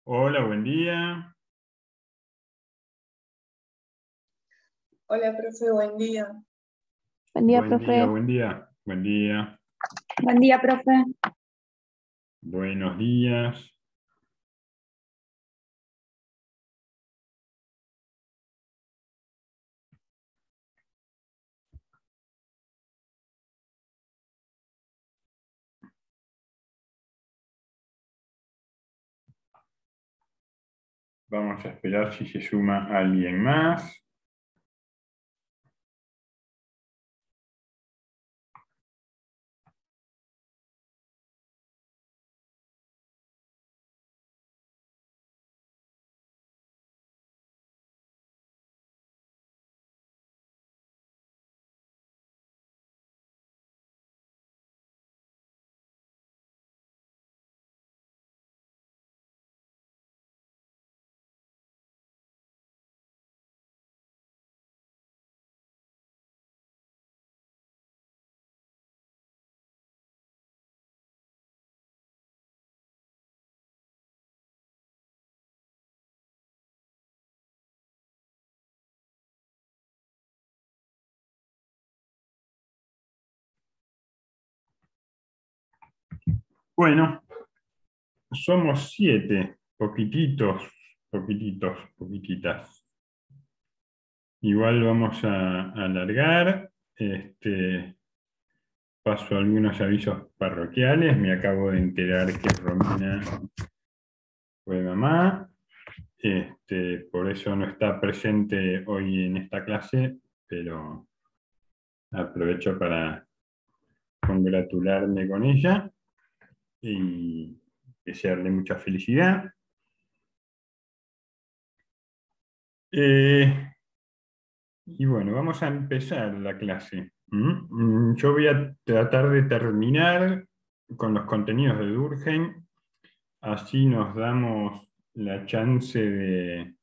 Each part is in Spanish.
Hola, buen día. Hola, profe, buen día. Buen día, Buen día, profe. buen día. Buen día. Buen día, profe. Buenos días. Vamos a esperar si se suma alguien más. Bueno, somos 7, poquititos, poquititas. Igual vamos a alargar. Paso algunos avisos parroquiales. Me acabo de enterar que Romina fue mamá. Por eso no está presente hoy en esta clase, pero aprovecho para congratularme con ella y desearle mucha felicidad. Y bueno, vamos a empezar la clase. Yo voy a tratar de terminar con los contenidos de Durkheim, así nos damos la chance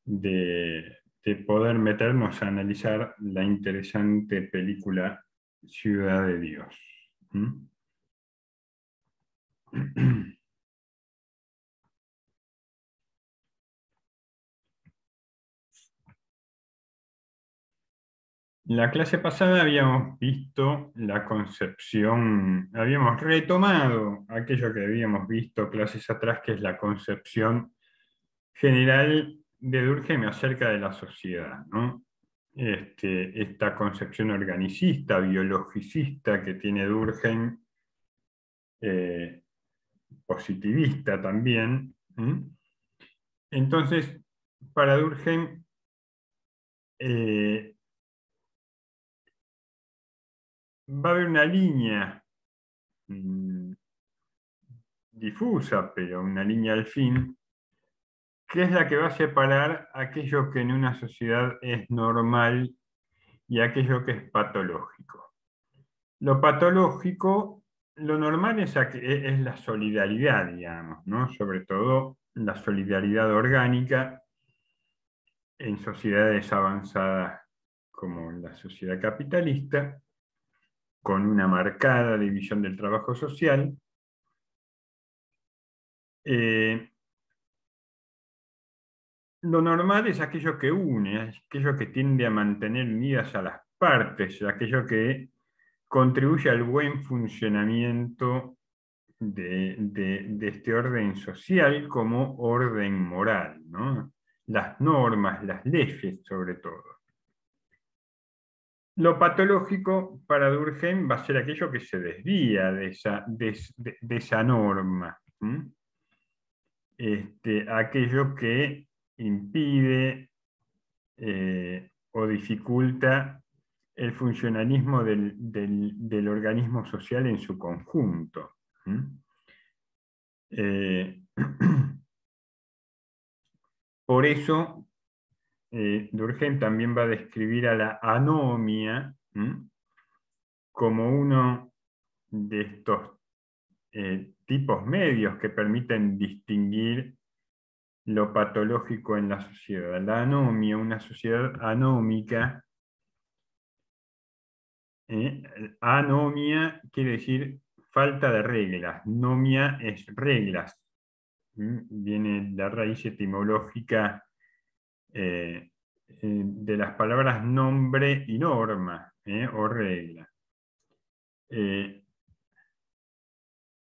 de poder meternos a analizar la interesante película Ciudad de Dios. La clase pasada habíamos visto la concepción, habíamos retomado aquello que habíamos visto clases atrás, que es la concepción general de Durkheim acerca de la sociedad, ¿no? Esta concepción organicista, biologicista que tiene Durkheim, positivista también. Entonces, para Durkheim, va a haber una línea difusa, pero una línea al fin, que es la que va a separar aquello que en una sociedad es normal y aquello que es patológico. Lo patológico, lo normal es la solidaridad, digamos, ¿no? Sobre todo la solidaridad orgánica en sociedades avanzadas como la sociedad capitalista, con una marcada división del trabajo social. Lo normal es aquello que une, es aquello que tiende a mantener unidas a las partes, aquello que contribuye al buen funcionamiento de este orden social como orden moral, ¿no? Las normas, las leyes sobre todo. Lo patológico para Durkheim va a ser aquello que se desvía de esa norma. Aquello que impide o dificulta el funcionalismo del organismo social en su conjunto. Por eso, Durkheim también va a describir a la anomia como uno de estos tipos medios que permiten distinguir lo patológico en la sociedad. La anomia, una sociedad anómica. Anomia quiere decir falta de reglas. Nomia es reglas. viene la raíz etimológica de las palabras nombre y norma, o regla.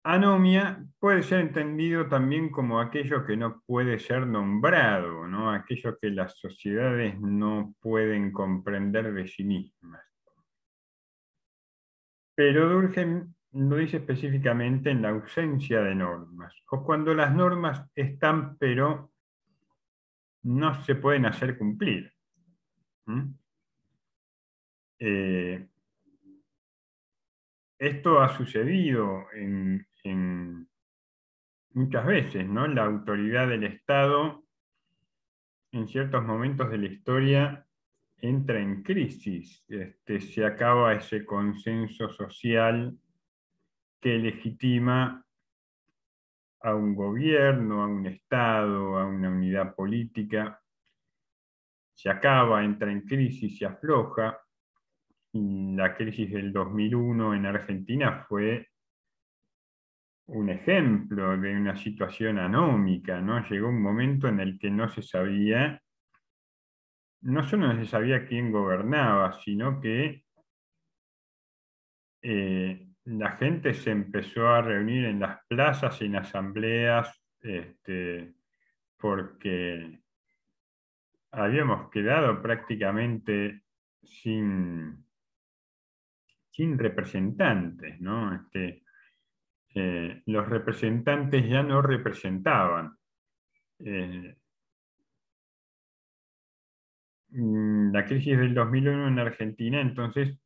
Anomia puede ser entendido también como aquello que no puede ser nombrado, ¿no? Aquello que las sociedades no pueden comprender de sí mismas. Pero Durkheim lo dice específicamente en la ausencia de normas, o cuando las normas están pero no se pueden hacer cumplir. Esto ha sucedido muchas veces, ¿no? La autoridad del Estado en ciertos momentos de la historia entra en crisis. Se acaba ese consenso social que legitima a un gobierno, a un Estado, a una unidad política. Se acaba, entra en crisis, se afloja. Y la crisis del 2001 en Argentina fue un ejemplo de una situación anómica, ¿no? Llegó un momento en el que no se sabía, no solo no se sabía quién gobernaba, sino que la gente se empezó a reunir en las plazas, en asambleas, porque habíamos quedado prácticamente sin representantes, ¿no? Los representantes ya no representaban. La crisis del 2001 en Argentina entonces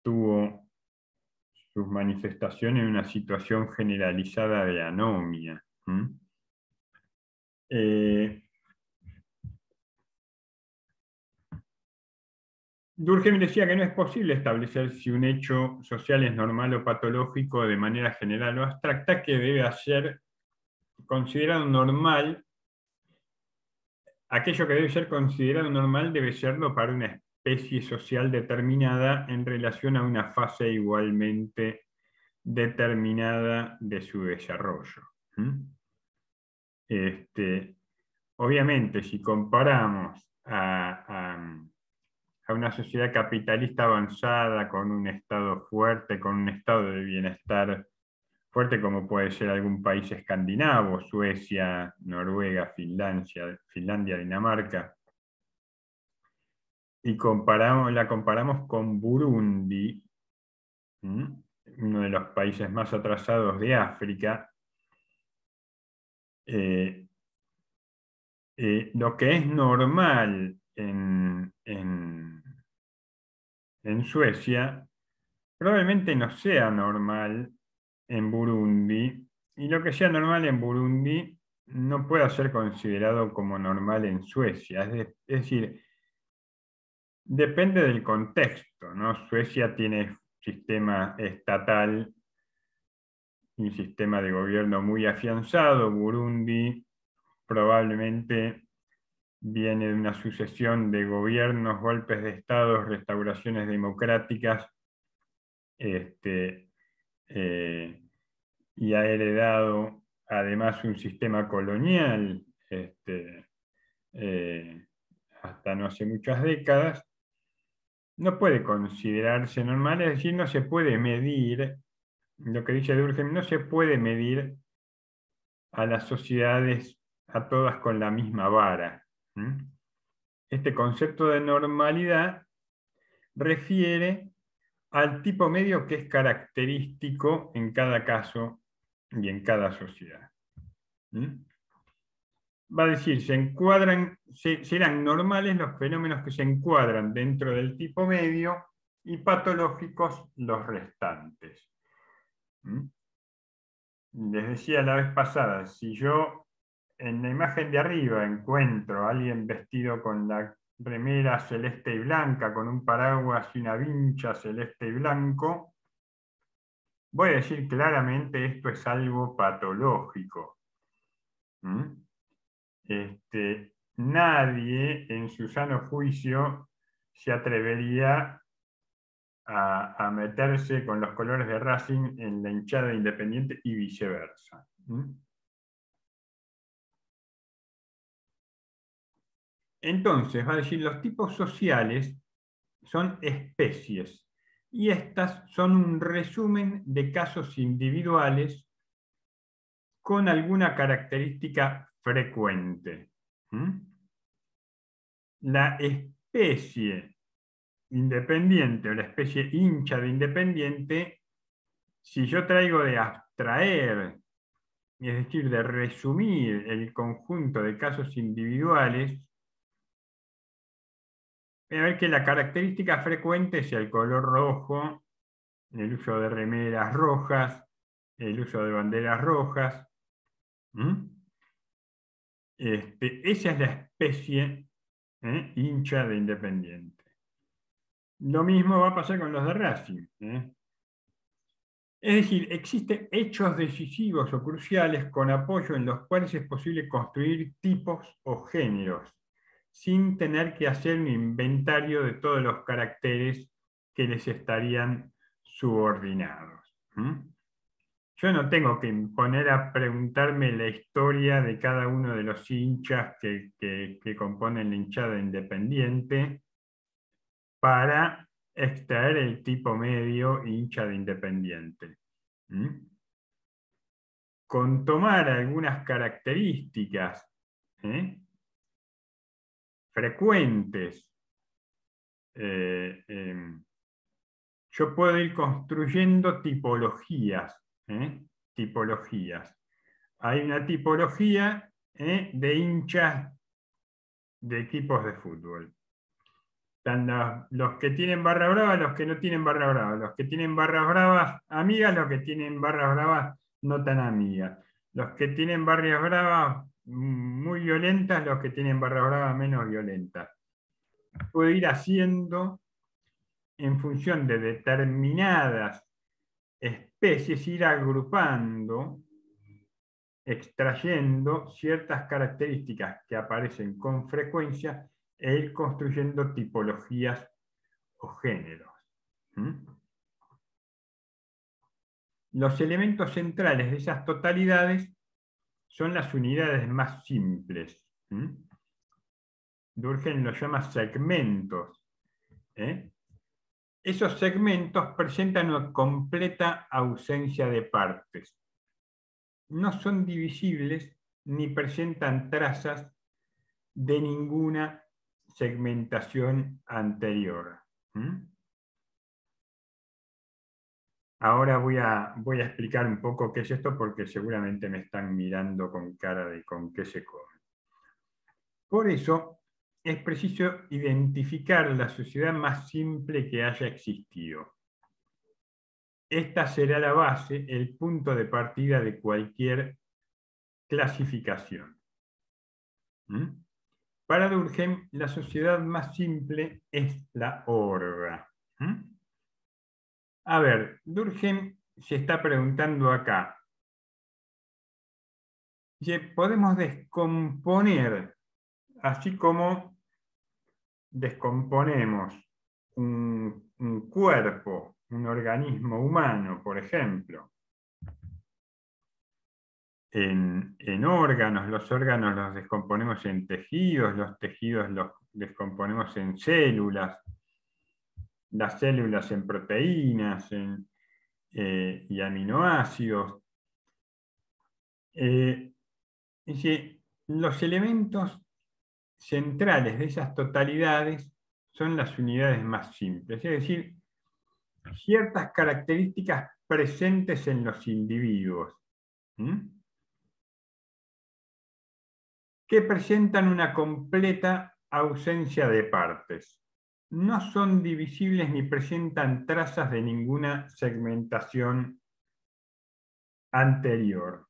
tuvo sus manifestaciones en una situación generalizada de anomia. Durkheim decía que no es posible establecer si un hecho social es normal o patológico de manera general o abstracta, que debe ser considerado normal. Aquello que debe ser considerado normal debe serlo para una especie social determinada en relación a una fase igualmente determinada de su desarrollo. Obviamente, si comparamos a una sociedad capitalista avanzada con un Estado fuerte, con un estado de bienestar fuerte, como puede ser algún país escandinavo, Suecia, Noruega, Finlandia, Dinamarca, y la comparamos con Burundi, uno de los países más atrasados de África, lo que es normal en Suecia probablemente no sea normal en Burundi, y lo que sea normal en Burundi no pueda ser considerado como normal en Suecia. Es decir, depende del contexto, ¿no? Suecia tiene sistema estatal y sistema de gobierno muy afianzado. Burundi probablemente viene de una sucesión de gobiernos, golpes de Estado, restauraciones democráticas, y ha heredado además un sistema colonial hasta no hace muchas décadas. No puede considerarse normal, es decir, no se puede medir, lo que dice Durkheim, no se puede medir a las sociedades a todas con la misma vara. Este concepto de normalidad refiere al tipo medio que es característico en cada caso y en cada sociedad. Va a decir, serán normales los fenómenos que se encuadran dentro del tipo medio y patológicos los restantes. Les decía la vez pasada, si yo en la imagen de arriba encuentro a alguien vestido con la remera celeste y blanca, con un paraguas y una vincha celeste y blanco, voy a decir claramente esto es algo patológico. Nadie en su sano juicio se atrevería a meterse con los colores de Racing en la hinchada Independiente y viceversa. Entonces, va a decir, los tipos sociales son especies y estas son un resumen de casos individuales con alguna característica frecuente. La especie independiente o la especie hincha de independiente, si yo traigo de abstraer, es decir, de resumir el conjunto de casos individuales, voy a ver que la característica frecuente es el color rojo, el uso de remeras rojas, el uso de banderas rojas. Esa es la especie hincha de independiente. Lo mismo va a pasar con los de Racing. Es decir, existen hechos decisivos o cruciales con apoyo en los cuales es posible construir tipos o géneros, sin tener que hacer un inventario de todos los caracteres que les estarían subordinados. Yo no tengo que poner a preguntarme la historia de cada uno de los hinchas que componen la hinchada independiente para extraer el tipo medio hincha de independiente. Con tomar algunas características frecuentes, yo puedo ir construyendo tipologías. Tipologías. Hay una tipología de hinchas de equipos de fútbol. Están los que tienen barra brava, los que no tienen barra brava, los que tienen barras bravas amigas, los que tienen barras bravas no tan amigas, los que tienen barras bravas muy violentas, los que tienen barras bravas menos violentas. Puedo ir haciendo en función de determinadas especies, ir agrupando, extrayendo ciertas características que aparecen con frecuencia e ir construyendo tipologías o géneros. Los elementos centrales de esas totalidades son las unidades más simples. Durkheim los llama segmentos. Esos segmentos presentan una completa ausencia de partes. No son divisibles ni presentan trazas de ninguna segmentación anterior. Ahora voy a explicar un poco qué es esto porque seguramente me están mirando con cara de con qué se come. Por eso es preciso identificar la sociedad más simple que haya existido. Esta será la base, el punto de partida de cualquier clasificación. Para Durkheim, la sociedad más simple es la horda. A ver, Durkheim se está preguntando acá. Podemos descomponer, así como descomponemos un cuerpo, un organismo humano, por ejemplo, en órganos, los órganos los descomponemos en tejidos, los tejidos los descomponemos en células, las células en proteínas y aminoácidos. Los elementos centrales de esas totalidades son las unidades más simples, es decir, ciertas características presentes en los individuos, que presentan una completa ausencia de partes. No son divisibles ni presentan trazas de ninguna segmentación anterior.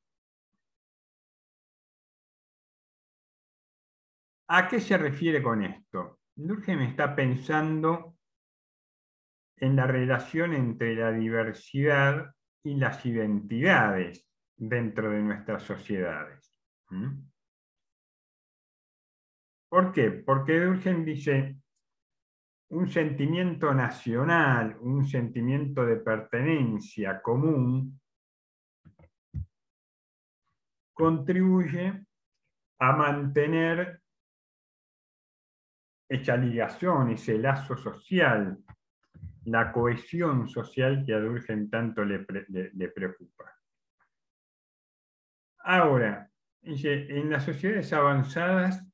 ¿A qué se refiere con esto? Durkheim está pensando en la relación entre la diversidad y las identidades dentro de nuestras sociedades. ¿Por qué? Porque Durkheim dice un sentimiento nacional, un sentimiento de pertenencia común, contribuye a mantener esa ligación, ese lazo social, la cohesión social que a Durkheim tanto le preocupa. Ahora, dice, en las sociedades avanzadas,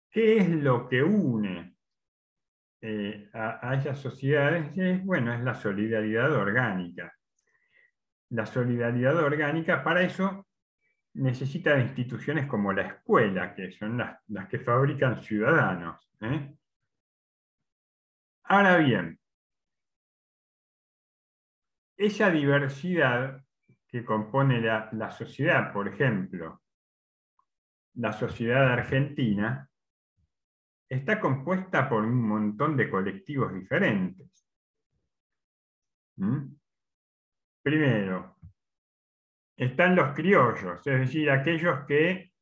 ¿qué es lo que une a esas sociedades? Bueno, es la solidaridad orgánica. La solidaridad orgánica, para eso, necesita de instituciones como la escuela, que son las que fabrican ciudadanos. Ahora bien, esa diversidad que compone la sociedad, por ejemplo, la sociedad argentina, está compuesta por un montón de colectivos diferentes. Primero, están los criollos, es decir, aquellos que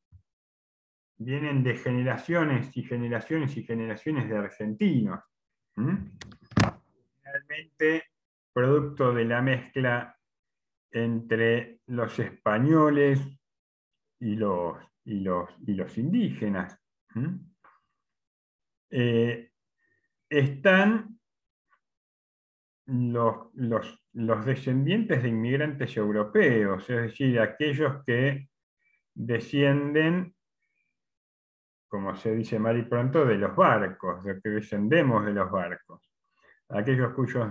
vienen de generaciones y generaciones y generaciones de argentinos. Realmente, producto de la mezcla entre los españoles y los indígenas. Están los descendientes de inmigrantes europeos, es decir, aquellos que descienden, como se dice mal y pronto, de los barcos, de que descendemos de los barcos, aquellos cuyos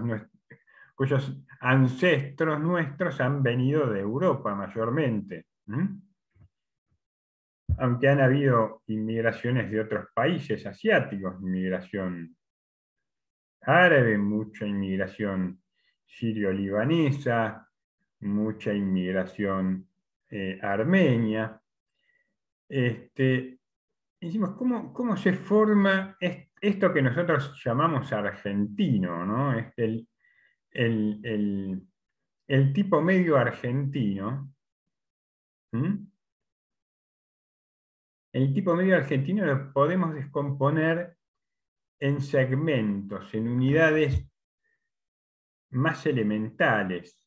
ancestros nuestros han venido de Europa mayormente. Aunque han habido inmigraciones de otros países asiáticos, inmigración árabe, mucha inmigración sirio-libanesa, mucha inmigración armenia. Decimos, ¿cómo se forma esto que nosotros llamamos argentino, ¿no? Es el tipo medio argentino. El tipo medio argentino lo podemos descomponer en segmentos, en unidades más elementales,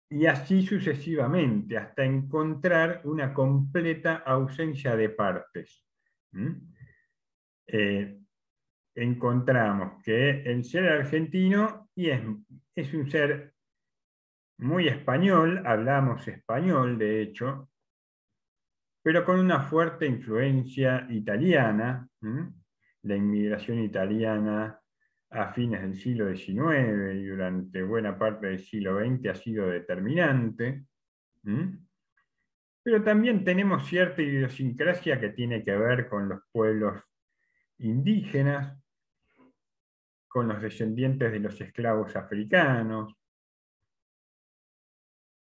y así sucesivamente, hasta encontrar una completa ausencia de partes. Encontramos que el ser argentino es un ser muy español, hablamos español de hecho, pero con una fuerte influencia italiana. La inmigración italiana a fines del siglo XIX y durante buena parte del siglo XX ha sido determinante. Pero también tenemos cierta idiosincrasia que tiene que ver con los pueblos indígenas, con los descendientes de los esclavos africanos,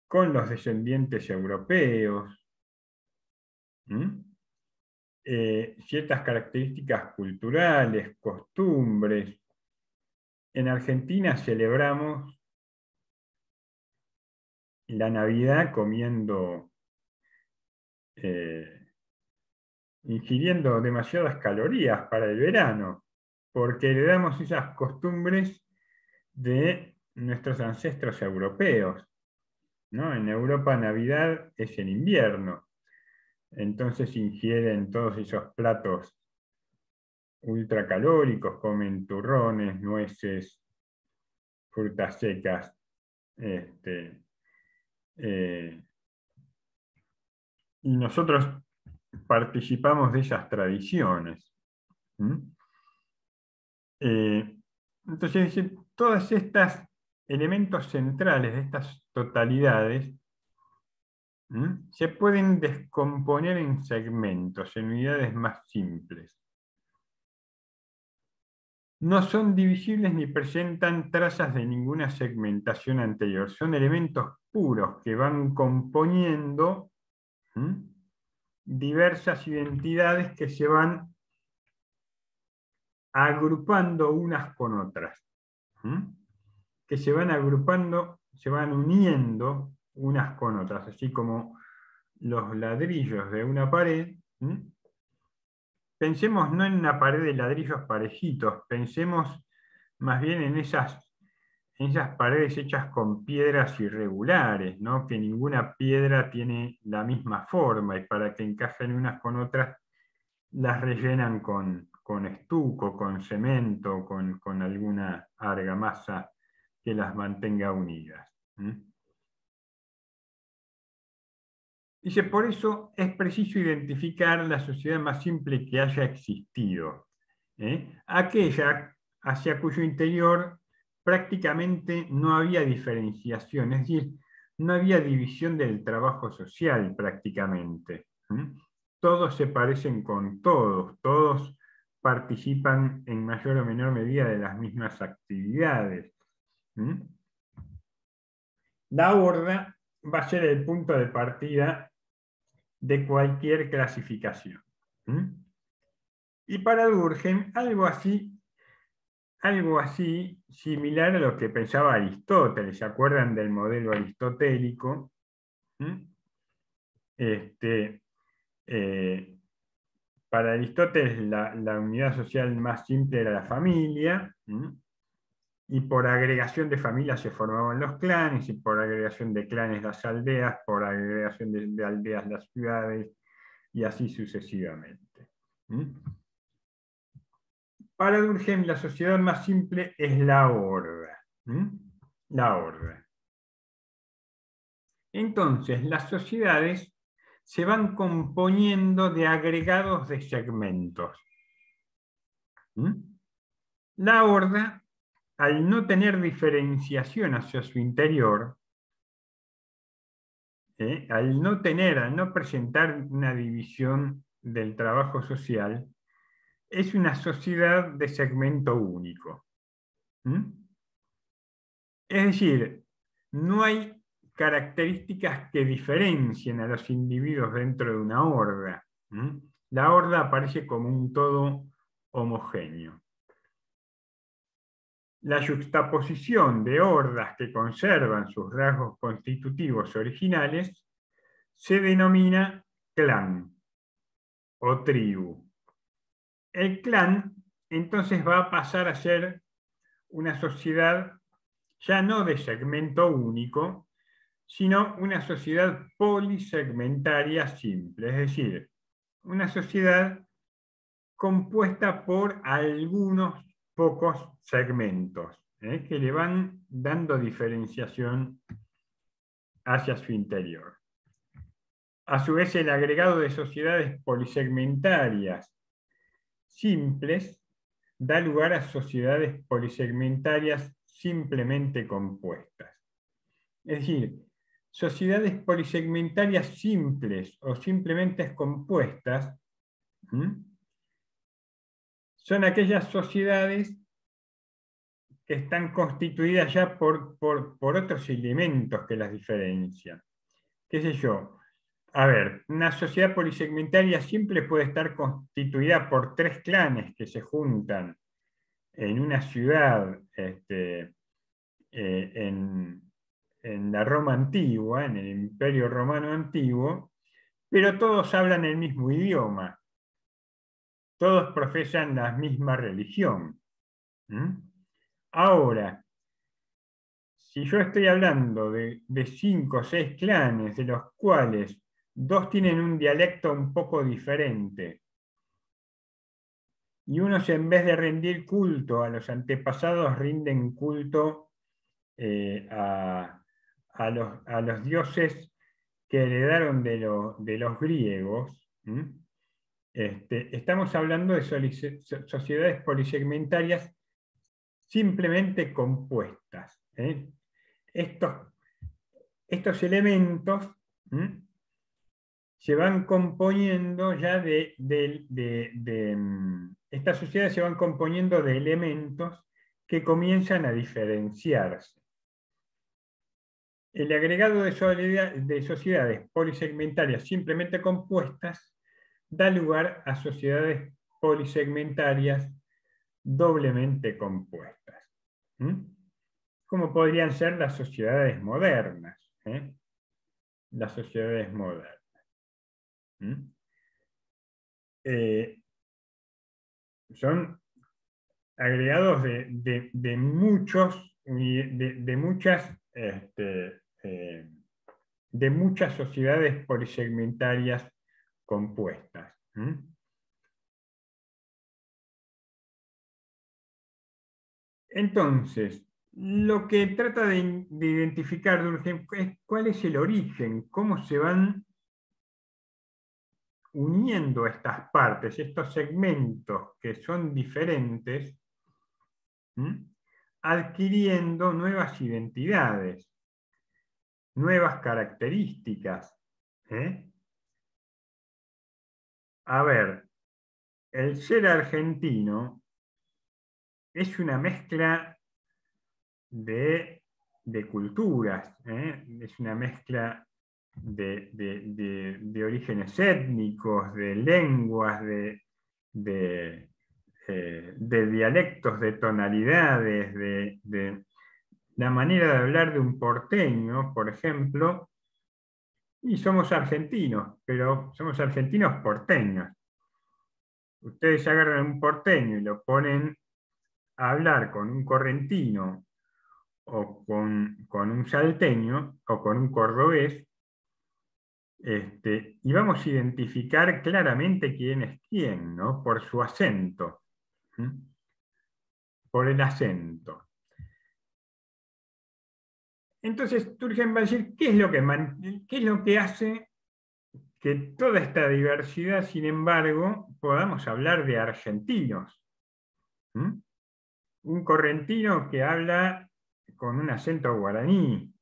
con los descendientes europeos. Ciertas características culturales, costumbres. En Argentina celebramos la Navidad ingiriendo demasiadas calorías para el verano, porque heredamos esas costumbres de nuestros ancestros europeos, ¿no? En Europa Navidad es en invierno, entonces ingieren todos esos platos ultracalóricos, comen turrones, nueces, frutas secas, y nosotros participamos de esas tradiciones. Entonces, todos estos elementos centrales de estas totalidades se pueden descomponer en segmentos, en unidades más simples. No son divisibles ni presentan trazas de ninguna segmentación anterior. Son elementos puros que van componiendo diversas identidades que se van agrupando unas con otras. Que se van agrupando, se van uniendo unas con otras, así como los ladrillos de una pared. Pensemos no en una pared de ladrillos parejitos, pensemos más bien en esas paredes hechas con piedras irregulares, ¿no? Que ninguna piedra tiene la misma forma, y para que encajen unas con otras las rellenan con estuco, con cemento, con alguna argamasa que las mantenga unidas. Dice, por eso es preciso identificar la sociedad más simple que haya existido, aquella hacia cuyo interior prácticamente no había diferenciación, es decir, no había división del trabajo social prácticamente. Todos se parecen con todos, todos participan en mayor o menor medida de las mismas actividades. La horda va a ser el punto de partida de cualquier clasificación. Y para Durkheim, algo así similar a lo que pensaba Aristóteles. ¿Se acuerdan del modelo aristotélico? Para Aristóteles la unidad social más simple era la familia, y por agregación de familias se formaban los clanes, y por agregación de clanes las aldeas, por agregación de aldeas las ciudades, y así sucesivamente. Para Durkheim, la sociedad más simple es la horda. La horda. Entonces, las sociedades se van componiendo de agregados de segmentos. La horda, al no tener diferenciación hacia su interior, al no presentar una división del trabajo social, es una sociedad de segmento único. Es decir, no hay características que diferencien a los individuos dentro de una horda. La horda aparece como un todo homogéneo. La yuxtaposición de hordas que conservan sus rasgos constitutivos originales se denomina clan o tribu. El clan entonces va a pasar a ser una sociedad ya no de segmento único, sino una sociedad polisegmentaria simple, es decir, una sociedad compuesta por algunos pocos segmentos, que le van dando diferenciación hacia su interior. A su vez, el agregado de sociedades polisegmentarias simples da lugar a sociedades polisegmentarias simplemente compuestas. Es decir, sociedades polisegmentarias simples o simplemente compuestas son aquellas sociedades que están constituidas ya por otros elementos que las diferencian. ¿Qué sé yo? A ver, una sociedad polisegmentaria simple puede estar constituida por 3 clanes que se juntan en una ciudad, en la Roma antigua, en el Imperio Romano antiguo, pero todos hablan el mismo idioma, todos profesan la misma religión. Ahora, si yo estoy hablando de 5 o 6 clanes, de los cuales 2 tienen un dialecto un poco diferente, y unos en vez de rendir culto a los antepasados, rinden culto a los dioses que heredaron de los griegos, estamos hablando de sociedades polisegmentarias simplemente compuestas. Estos elementos se van componiendo ya estas sociedades se van componiendo de elementos que comienzan a diferenciarse. El agregado de sociedades polisegmentarias simplemente compuestas da lugar a sociedades polisegmentarias doblemente compuestas. Como podrían ser las sociedades modernas. Las sociedades modernas. Son agregados de muchas sociedades polisegmentarias compuestas. Entonces, lo que trata de identificar Durkheim es cuál es el origen, cómo se van uniendo estas partes, estos segmentos que son diferentes, adquiriendo nuevas identidades, nuevas características. A ver, el ser argentino es una mezcla de culturas, es una mezcla de orígenes étnicos, de lenguas, de dialectos, de tonalidades, de la manera de hablar de un porteño, por ejemplo, y somos argentinos, pero somos argentinos porteños. Ustedes agarran un porteño y lo ponen a hablar con un correntino o con un salteño o con un cordobés, y vamos a identificar claramente quién es quién, ¿no? Por su acento, por el acento. Entonces, Durkheim va a decir, ¿qué es lo que hace que toda esta diversidad, sin embargo, podamos hablar de argentinos? Un correntino que habla con un acento guaraní,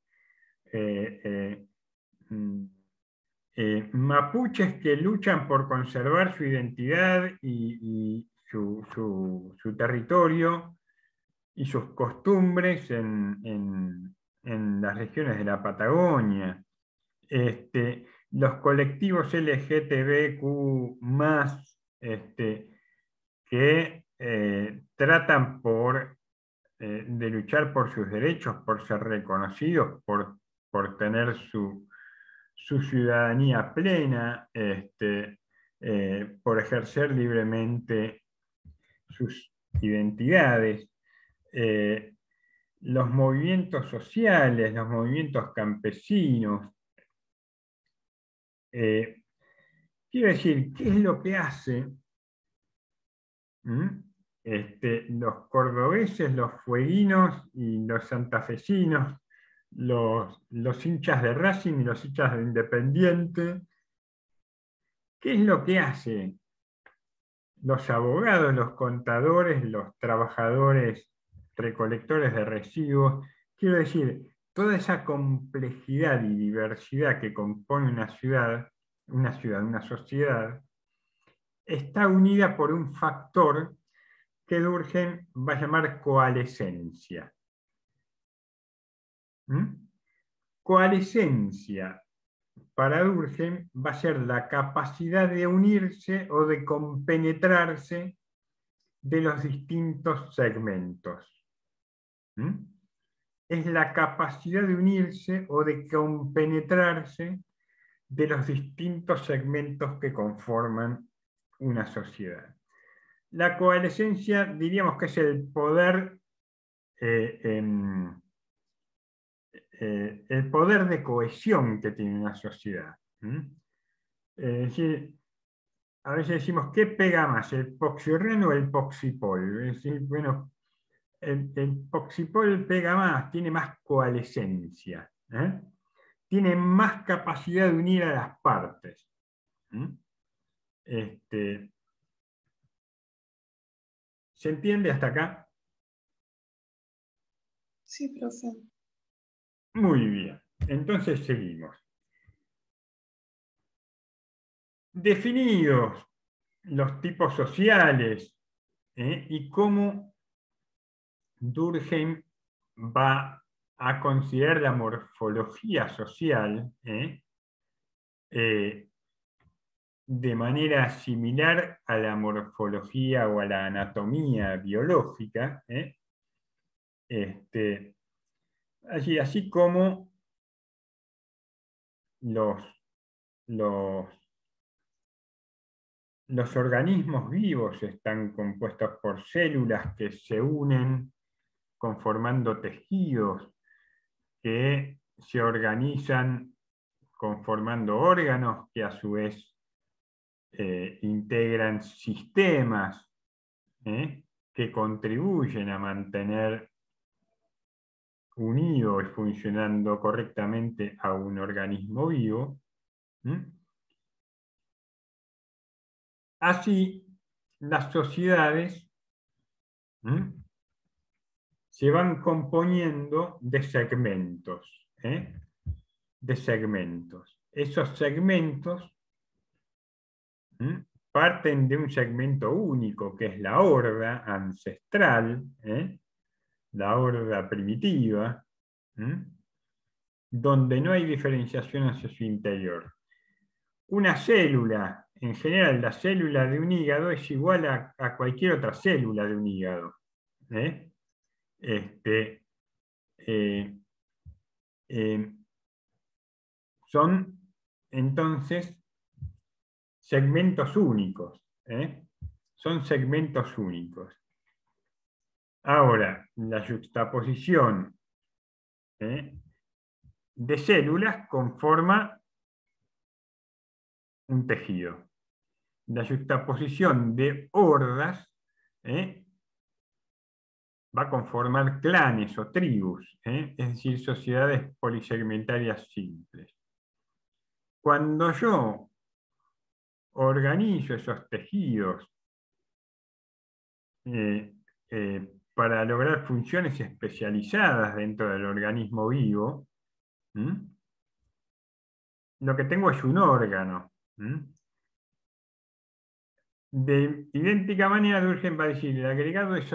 mapuches que luchan por conservar su identidad y su territorio y sus costumbres en las regiones de la Patagonia. Los colectivos LGTBQ+, que tratan de luchar por sus derechos, por ser reconocidos, por tener su ciudadanía plena, por ejercer libremente sus identidades. Los movimientos sociales, los movimientos campesinos. Quiero decir, ¿qué es lo que hace los cordobeses, los fueguinos y los santafesinos, los hinchas de Racing y los hinchas de Independiente? ¿Qué es lo que hace los abogados, los contadores, los trabajadores recolectores de residuos? Quiero decir, toda esa complejidad y diversidad que compone una sociedad, está unida por un factor que Durkheim va a llamar coalescencia. Coalescencia para Durkheim va a ser la capacidad de unirse o de compenetrarse de los distintos segmentos. Es la capacidad de unirse o de compenetrarse de los distintos segmentos que conforman una sociedad. La coalescencia diríamos que es el poder de cohesión que tiene una sociedad. Es decir, a veces decimos, ¿qué pega más, el poxirren o el poxipol? Es decir, bueno, el poxipol pega más, tiene más coalescencia, tiene más capacidad de unir a las partes. ¿Se entiende hasta acá? Sí, profe. Muy bien, entonces seguimos. Definidos los tipos sociales y cómo Durkheim va a considerar la morfología social de manera similar a la morfología o a la anatomía biológica, así como los organismos vivos están compuestos por células que se unen conformando tejidos, que se organizan conformando órganos que a su vez integran sistemas, que que contribuyen a mantener unido y funcionando correctamente a un organismo vivo. Así, las sociedades se van componiendo de segmentos. De segmentos. Esos segmentos parten de un segmento único, que es la horda ancestral, la horda primitiva, donde no hay diferenciación hacia su interior. Una célula, en general, la célula de un hígado es igual a cualquier otra célula de un hígado. Son entonces segmentos únicos. Son segmentos únicos. Ahora, la yuxtaposición de células conforma un tejido. La yuxtaposición de hordas va a conformar clanes o tribus, es decir, sociedades polisegmentarias simples. Cuando yo organizo esos tejidos para lograr funciones especializadas dentro del organismo vivo, lo que tengo es un órgano. De idéntica manera, Durkheim va a decir, el agregado de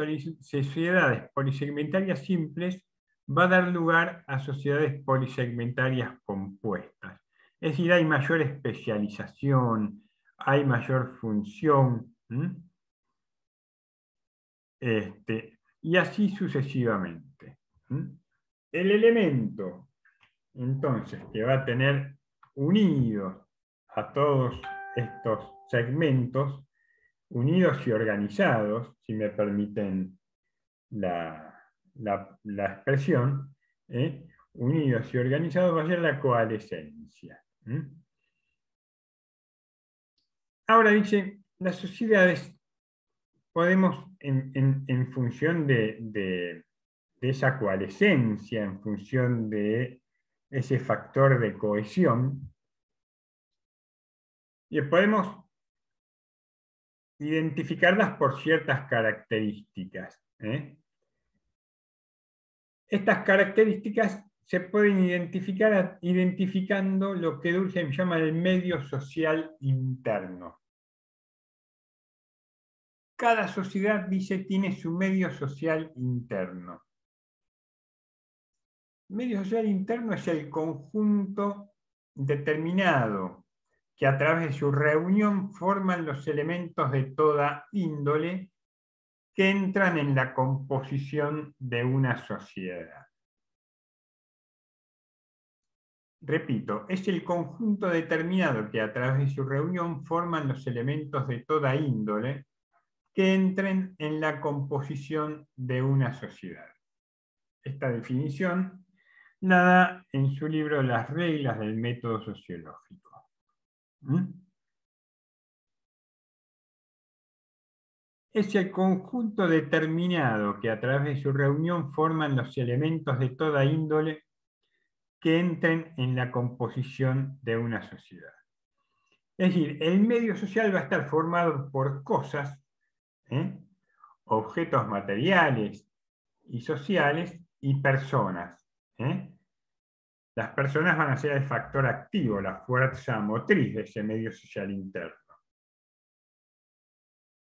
sociedades polisegmentarias simples va a dar lugar a sociedades polisegmentarias compuestas. Es decir, hay mayor especialización, hay mayor función, y así sucesivamente. El elemento, entonces, que va a tener unidos a todos estos segmentos, unidos y organizados, si me permiten la expresión, unidos y organizados va a ser la coalescencia. Ahora dice, las sociedades podemos, en función de esa coalescencia, en función de ese factor de cohesión, y podemos identificarlas por ciertas características. Estas características se pueden identificar identificando lo que Durkheim llama el medio social interno. Cada sociedad, dice, tiene su medio social interno. El medio social interno es el conjunto determinado que a través de su reunión forman los elementos de toda índole que entran en la composición de una sociedad. Repito, es el conjunto determinado que a través de su reunión forman los elementos de toda índole que entren en la composición de una sociedad. Esta definición la da en su libro Las reglas del método sociológico. Es el conjunto determinado que a través de su reunión forman los elementos de toda índole que entren en la composición de una sociedad. Es decir, el medio social va a estar formado por cosas, objetos materiales y sociales y personas. Las personas van a ser el factor activo, la fuerza motriz de ese medio social interno.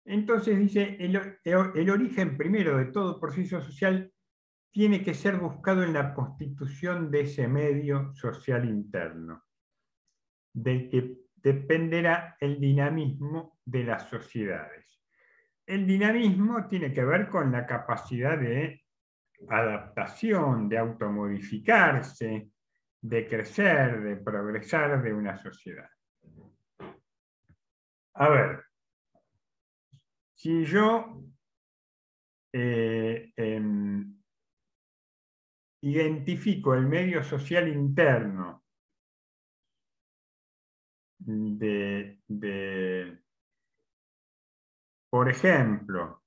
Entonces dice, el origen primero de todo proceso social tiene que ser buscado en la constitución de ese medio social interno, del que dependerá el dinamismo de las sociedades. El dinamismo tiene que ver con la capacidad de adaptación, de automodificarse, de crecer, de progresar de una sociedad. A ver, si yo identifico el medio social interno por ejemplo,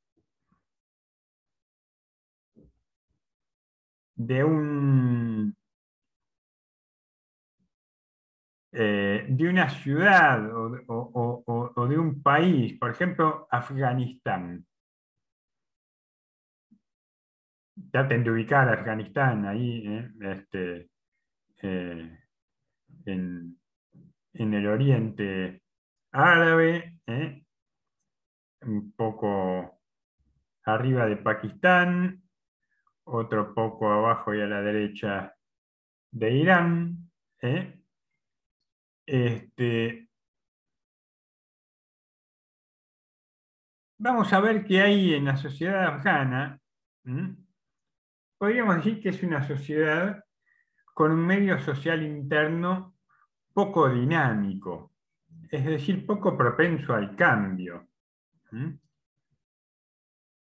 de de una ciudad o de un país, por ejemplo, Afganistán. Traten de ubicar Afganistán ahí, eh, en, en el Oriente Árabe, un poco arriba de Pakistán, otro poco abajo y a la derecha de Irán. ¿Eh? Este, Vamos a ver qué hay en la sociedad afgana. ¿Mm? Podríamos decir que es una sociedad con un medio social interno poco dinámico, es decir, poco propenso al cambio. ¿Mm?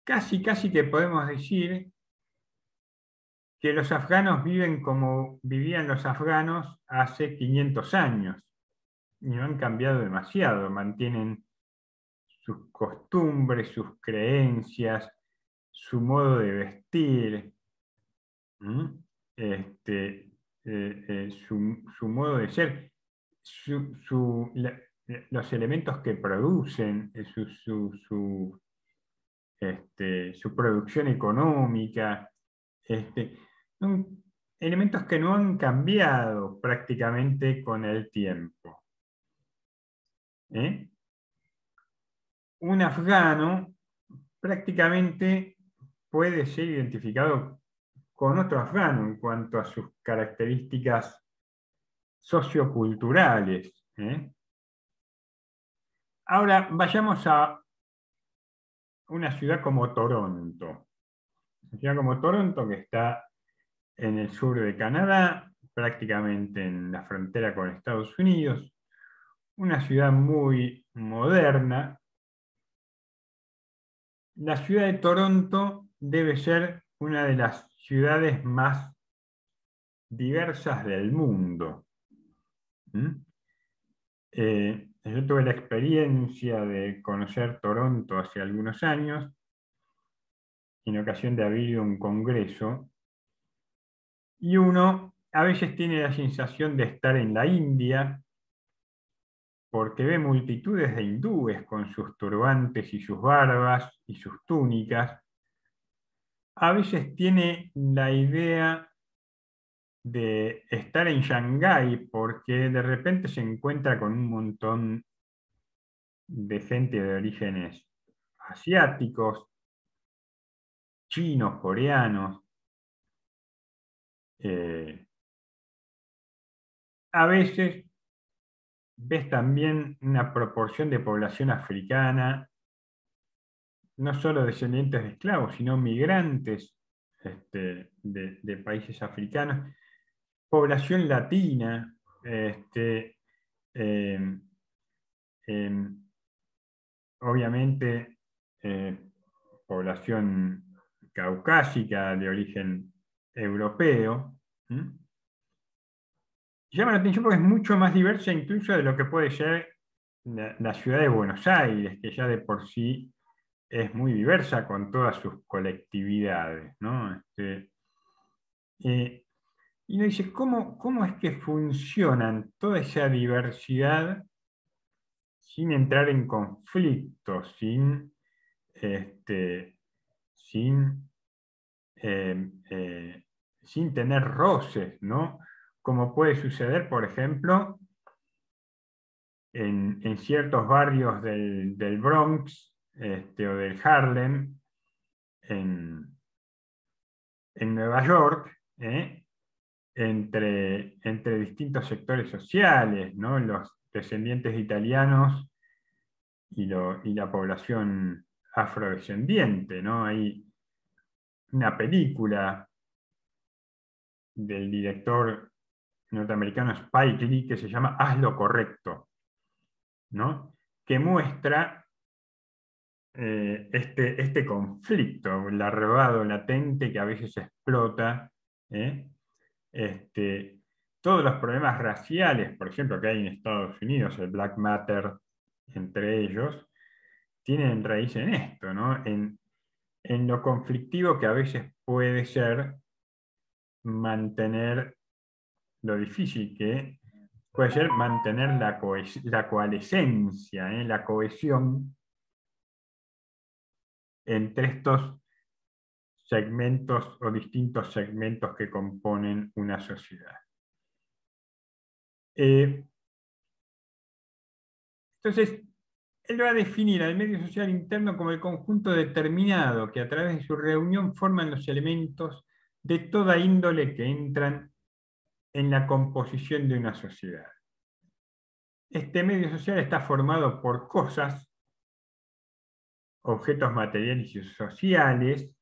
Casi que podemos decir que los afganos viven como vivían los afganos hace 500 años y no han cambiado demasiado, mantienen sus costumbres, sus creencias, su modo de vestir, ¿Mm? este, su modo de ser, los elementos que producen, su producción económica, son elementos que no han cambiado prácticamente con el tiempo. ¿Eh? Un afgano prácticamente puede ser identificado con otro afgano en cuanto a sus características socioculturales. Ahora vayamos a una ciudad como Toronto. Una ciudad como Toronto, que está en el sur de Canadá, prácticamente en la frontera con Estados Unidos, una ciudad muy moderna. La ciudad de Toronto debe ser una de las ciudades más diversas del mundo. Yo tuve la experiencia de conocer Toronto hace algunos años, en ocasión de haber ido a un congreso, y uno a veces tiene la sensación de estar en la India, porque ve multitudes de hindúes con sus turbantes y sus barbas y sus túnicas. A veces tiene la idea de estar en Shanghái porque de repente se encuentra con un montón de gente de orígenes asiáticos, chinos, coreanos. A veces ves también una proporción de población africana, no solo descendientes de esclavos, sino migrantes de países africanos, población latina, eh, em, obviamente población caucásica de origen europeo. ¿Mm? Llama la atención porque es mucho más diversa incluso de lo que puede ser la ciudad de Buenos Aires, que ya de por sí es muy diversa con todas sus colectividades, ¿no? Eh, y uno dice, ¿cómo es que funcionan toda esa diversidad sin entrar en conflicto, este, sin, eh, eh, sin tener roces, ¿no? Como puede suceder, por ejemplo, en ciertos barrios del Bronx o del Harlem, en, en Nueva York, entre distintos sectores sociales, ¿no? Los descendientes de italianos y la población afrodescendiente, ¿no? Hay una película del director norteamericano Spike Lee que se llama Haz lo correcto, ¿no? Que muestra este conflicto, el arrebato latente que a veces explota, ¿eh? Todos los problemas raciales, por ejemplo, que hay en Estados Unidos, el Black Matter entre ellos, tienen raíz en esto, ¿no? En lo conflictivo que a veces puede ser mantener lo difícil que puede ser mantener la coalescencia, la cohesión entre estos segmentos o distintos segmentos que componen una sociedad. Entonces, él va a definir al medio social interno como el conjunto determinado que a través de su reunión forman los elementos de toda índole que entran en la composición de una sociedad. Este medio social está formado por cosas, objetos materiales y sociales,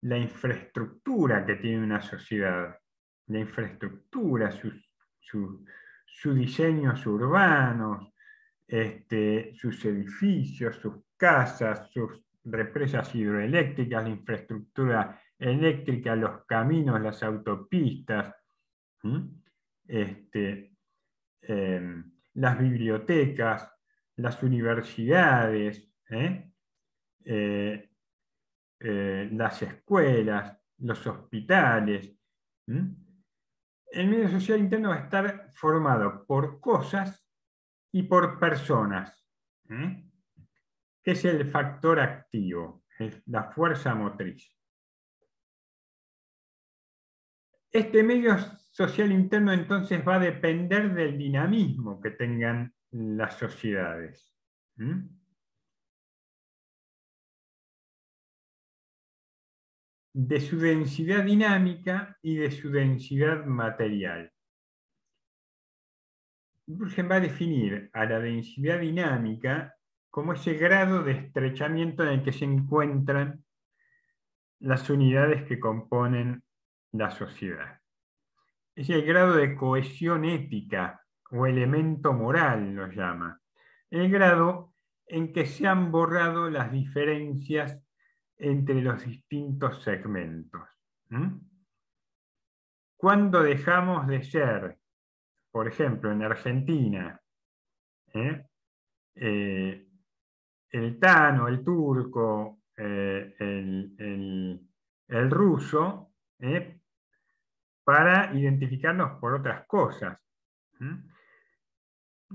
la infraestructura que tiene una sociedad, la infraestructura, su diseños urbanos, sus edificios, sus casas, sus represas hidroeléctricas, la infraestructura eléctrica, los caminos, las autopistas, las bibliotecas, las universidades, las escuelas, los hospitales. El medio social interno va a estar formado por cosas y por personas, que es el factor activo, es la fuerza motriz. Este medio social interno entonces va a depender del dinamismo que tengan las sociedades. De su densidad dinámica y de su densidad material. Durkheim va a definir a la densidad dinámica como ese grado de estrechamiento en el que se encuentran las unidades que componen la sociedad. Es el grado de cohesión ética o elemento moral, lo llama. El grado en que se han borrado las diferencias entre los distintos segmentos. ¿Cuándo dejamos de ser, por ejemplo, en Argentina, el tano, el turco, el ruso, para identificarnos por otras cosas?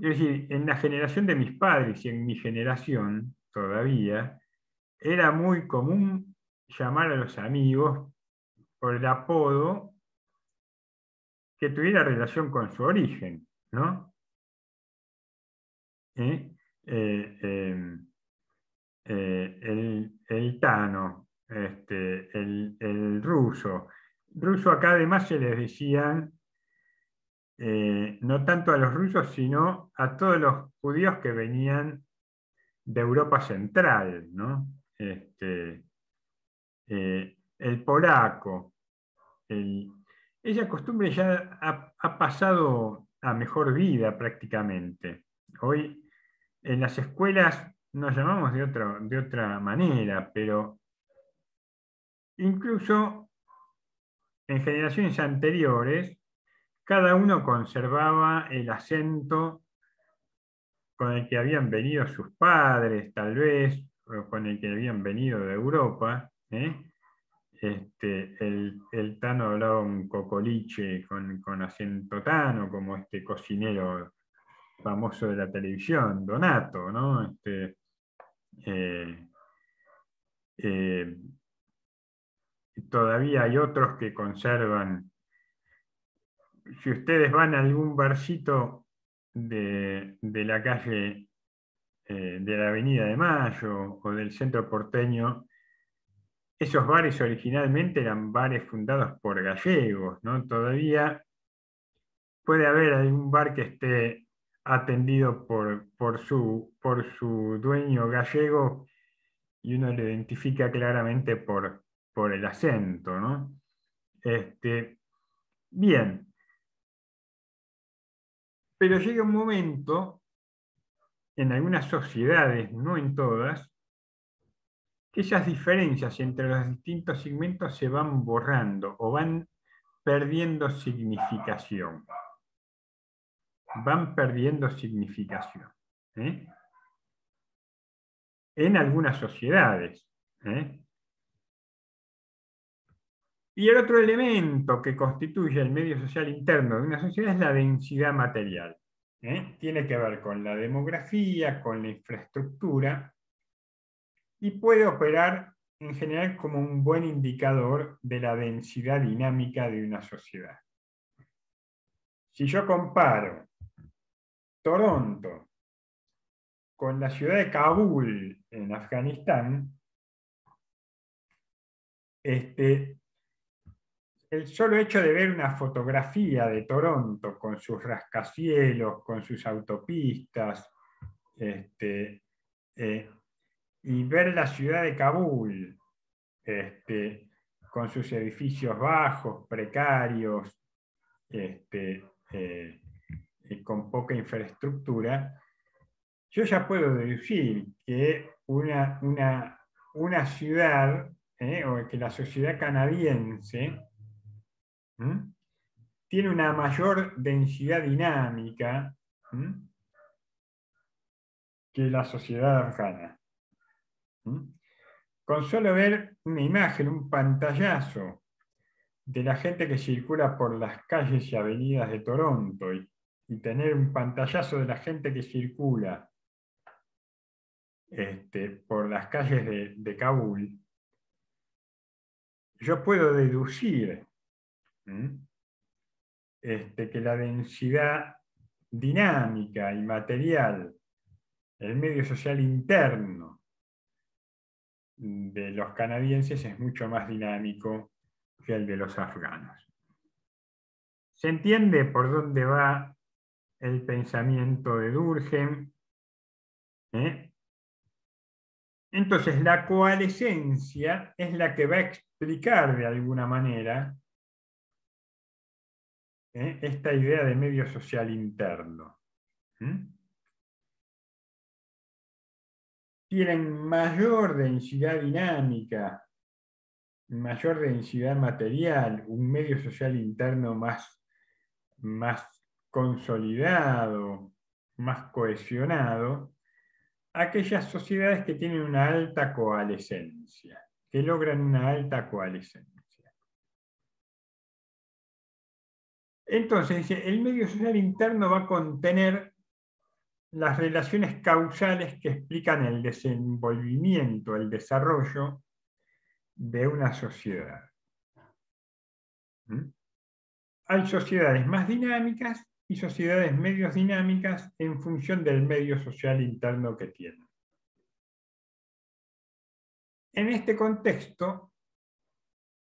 Es decir, en la generación de mis padres y en mi generación todavía, era muy común llamar a los amigos por el apodo que tuviera relación con su origen, ¿no? El tano, el ruso. Ruso acá además se les decían, no tanto a los rusos, sino a todos los judíos que venían de Europa Central, ¿no? El polaco. Esa costumbre ya ha pasado a mejor vida prácticamente. Hoy en las escuelas nos llamamos de otra manera, pero incluso en generaciones anteriores, cada uno conservaba el acento con el que habían venido sus padres, tal vez, o con el que habían venido de Europa. El tano hablaba un cocoliche con acento tano, como este cocinero famoso de la televisión, Donato, ¿no? Todavía hay otros que conservan. Si ustedes van a algún barcito de la calle, de la Avenida de Mayo o del centro porteño, esos bares originalmente eran bares fundados por gallegos, ¿no? Todavía puede haber algún bar que esté atendido por su dueño gallego y uno lo identifica claramente por el acento, ¿no? Bien. Pero llega un momento, en algunas sociedades, no en todas, que esas diferencias entre los distintos segmentos se van borrando o van perdiendo significación. Van perdiendo significación. En algunas sociedades. Y el otro elemento que constituye el medio social interno de una sociedad es la densidad material. Tiene que ver con la demografía, con la infraestructura, y puede operar en general como un buen indicador de la densidad dinámica de una sociedad. Si yo comparo Toronto con la ciudad de Kabul en Afganistán, el solo hecho de ver una fotografía de Toronto con sus rascacielos, con sus autopistas, y ver la ciudad de Kabul con sus edificios bajos, precarios, con poca infraestructura, yo ya puedo deducir que una ciudad, o que la sociedad canadiense tiene una mayor densidad dinámica que la sociedad afgana. Con solo ver una imagen, un pantallazo de la gente que circula por las calles y avenidas de Toronto y tener un pantallazo de la gente que circula por las calles de Kabul, yo puedo deducir que la densidad dinámica y material, el medio social interno de los canadienses es mucho más dinámico que el de los afganos. ¿Se entiende por dónde va el pensamiento de Durkheim? Entonces, la coalescencia es la que va a explicar de alguna manera esta idea de medio social interno. Tienen mayor densidad dinámica, mayor densidad material, un medio social interno más consolidado, más cohesionado, aquellas sociedades que tienen una alta coalescencia, que logran una alta coalescencia. Entonces, el medio social interno va a contener las relaciones causales que explican el desenvolvimiento, el desarrollo de una sociedad. Hay sociedades más dinámicas y sociedades medios dinámicas en función del medio social interno que tienen. En este contexto,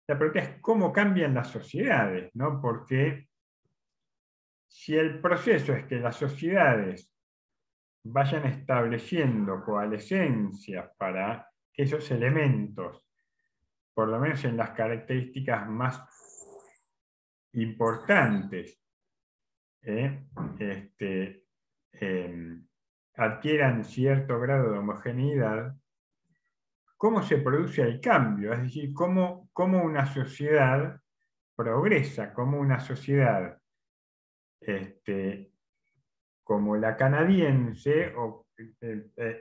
la pregunta es cómo cambian las sociedades, ¿no? Porque si el proceso es que las sociedades vayan estableciendo coalescencias para que esos elementos, por lo menos en las características más importantes, adquieran cierto grado de homogeneidad, ¿cómo se produce el cambio? Es decir, cómo una sociedad progresa, cómo una sociedad como la canadiense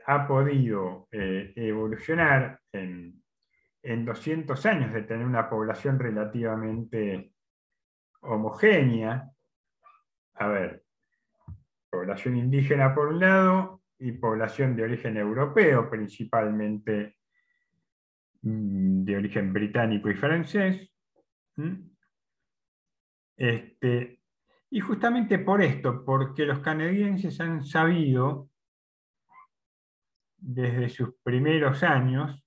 ha podido evolucionar en 200 años de tener una población relativamente homogénea. A ver, población indígena por un lado y población de origen europeo, principalmente de origen británico y francés. Y justamente por esto, porque los canadienses han sabido, desde sus primeros años,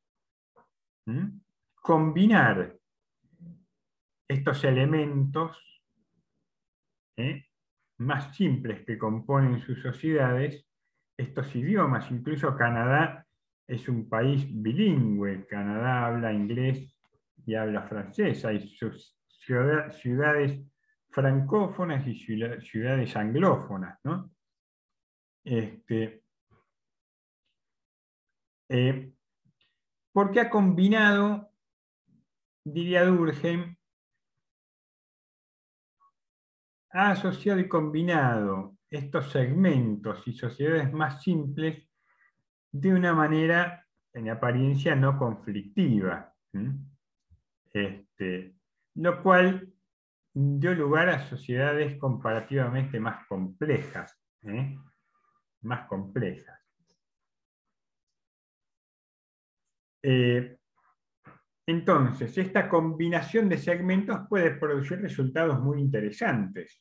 combinar estos elementos más simples que componen sus sociedades, estos idiomas. Incluso Canadá es un país bilingüe. Canadá habla inglés y habla francés. Hay ciudades francófonas y ciudades anglófonas, ¿no? Porque ha combinado, diría Durkheim, ha asociado y combinado estos segmentos y sociedades más simples de una manera, en apariencia, no conflictiva. lo cual dio lugar a sociedades comparativamente más complejas. Más complejas. Entonces, esta combinación de segmentos puede producir resultados muy interesantes,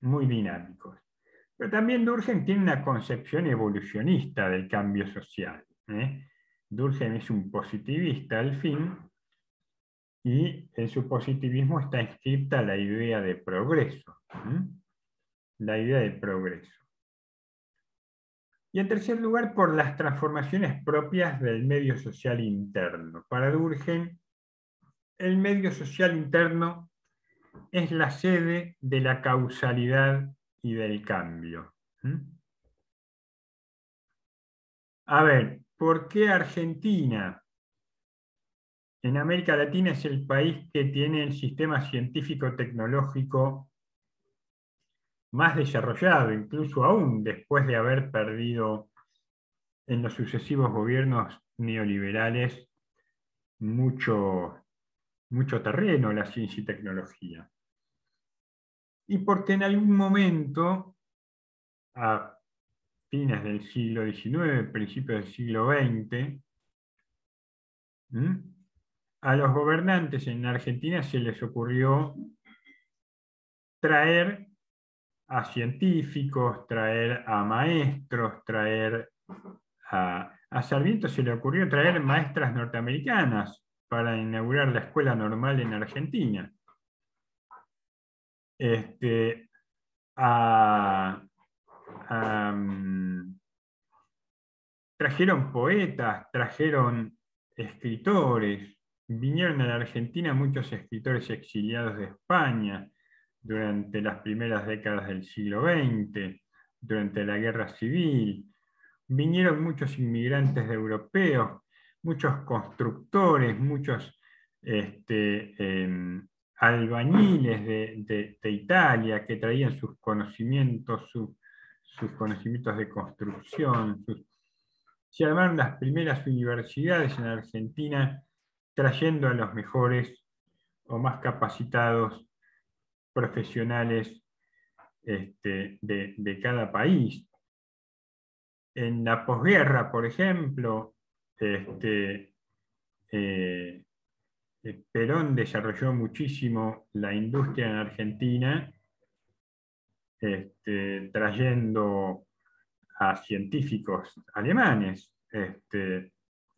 muy dinámicos. Pero también Durkheim tiene una concepción evolucionista del cambio social. Durkheim es un positivista al fin, y en su positivismo está inscripta la idea de progreso. La idea de progreso. Y en tercer lugar, por las transformaciones propias del medio social interno. Para Durkheim, el medio social interno es la sede de la causalidad y del cambio. A ver, ¿por qué Argentina? En América Latina es el país que tiene el sistema científico-tecnológico más desarrollado, incluso aún después de haber perdido en los sucesivos gobiernos neoliberales mucho terreno la ciencia y tecnología. Y porque en algún momento, a fines del siglo XIX, principios del siglo XX, a los gobernantes en Argentina se les ocurrió traer a científicos, traer a maestros, traer a Sarmiento se le ocurrió traer maestras norteamericanas para inaugurar la escuela normal en Argentina. Trajeron poetas, trajeron escritores, vinieron a la Argentina muchos escritores exiliados de España durante las primeras décadas del siglo XX, durante la Guerra Civil. Vinieron muchos inmigrantes europeos, muchos constructores, muchos albañiles de Italia que traían sus conocimientos, sus conocimientos de construcción. Se armaron las primeras universidades en Argentina trayendo a los mejores o más capacitados profesionales de cada país. En la posguerra, por ejemplo, Perón desarrolló muchísimo la industria en Argentina, trayendo a científicos alemanes.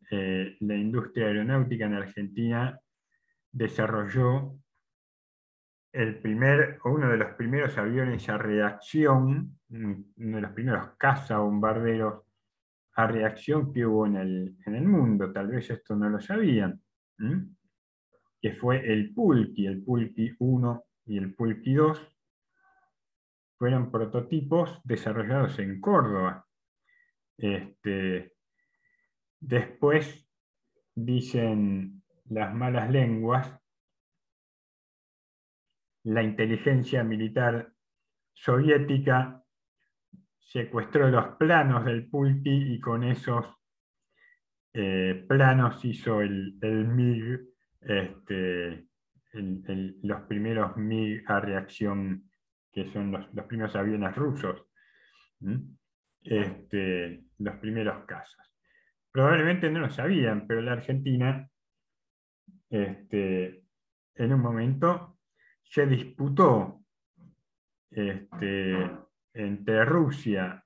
La industria aeronáutica en Argentina desarrolló uno de los primeros aviones a reacción, uno de los primeros cazabombarderos a reacción que hubo en el mundo. Tal vez esto no lo sabían, que fue el Pulqui 1 y el Pulqui 2, fueron prototipos desarrollados en Córdoba. Después, dicen las malas lenguas, la inteligencia militar soviética secuestró los planos del Pulqui y con esos planos hizo el MiG, los primeros MiG a reacción, que son los primeros aviones rusos, los primeros cazas. Probablemente no lo sabían, pero la Argentina, en un momento, se disputó entre Rusia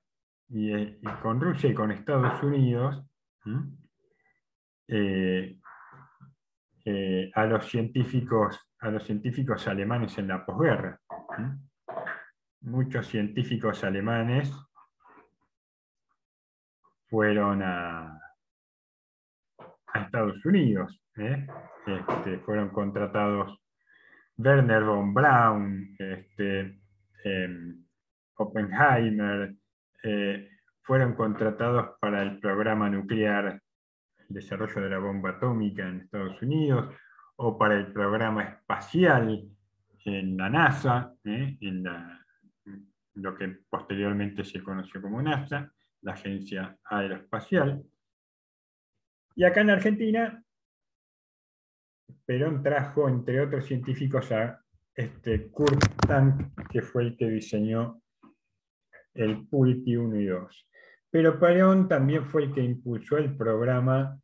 y con Rusia y con Estados Unidos a los científicos alemanes en la posguerra. Muchos científicos alemanes fueron a Estados Unidos. Fueron contratados Werner von Braun, Oppenheimer, fueron contratados para el programa nuclear, el desarrollo de la bomba atómica en Estados Unidos, o para el programa espacial en la NASA, lo que posteriormente se conoció como NASA, la Agencia Aeroespacial. Y acá en Argentina Perón trajo, entre otros científicos, a Kurt Tank, que fue el que diseñó el Pulpi 1 y 2. Pero Perón también fue el que impulsó el programa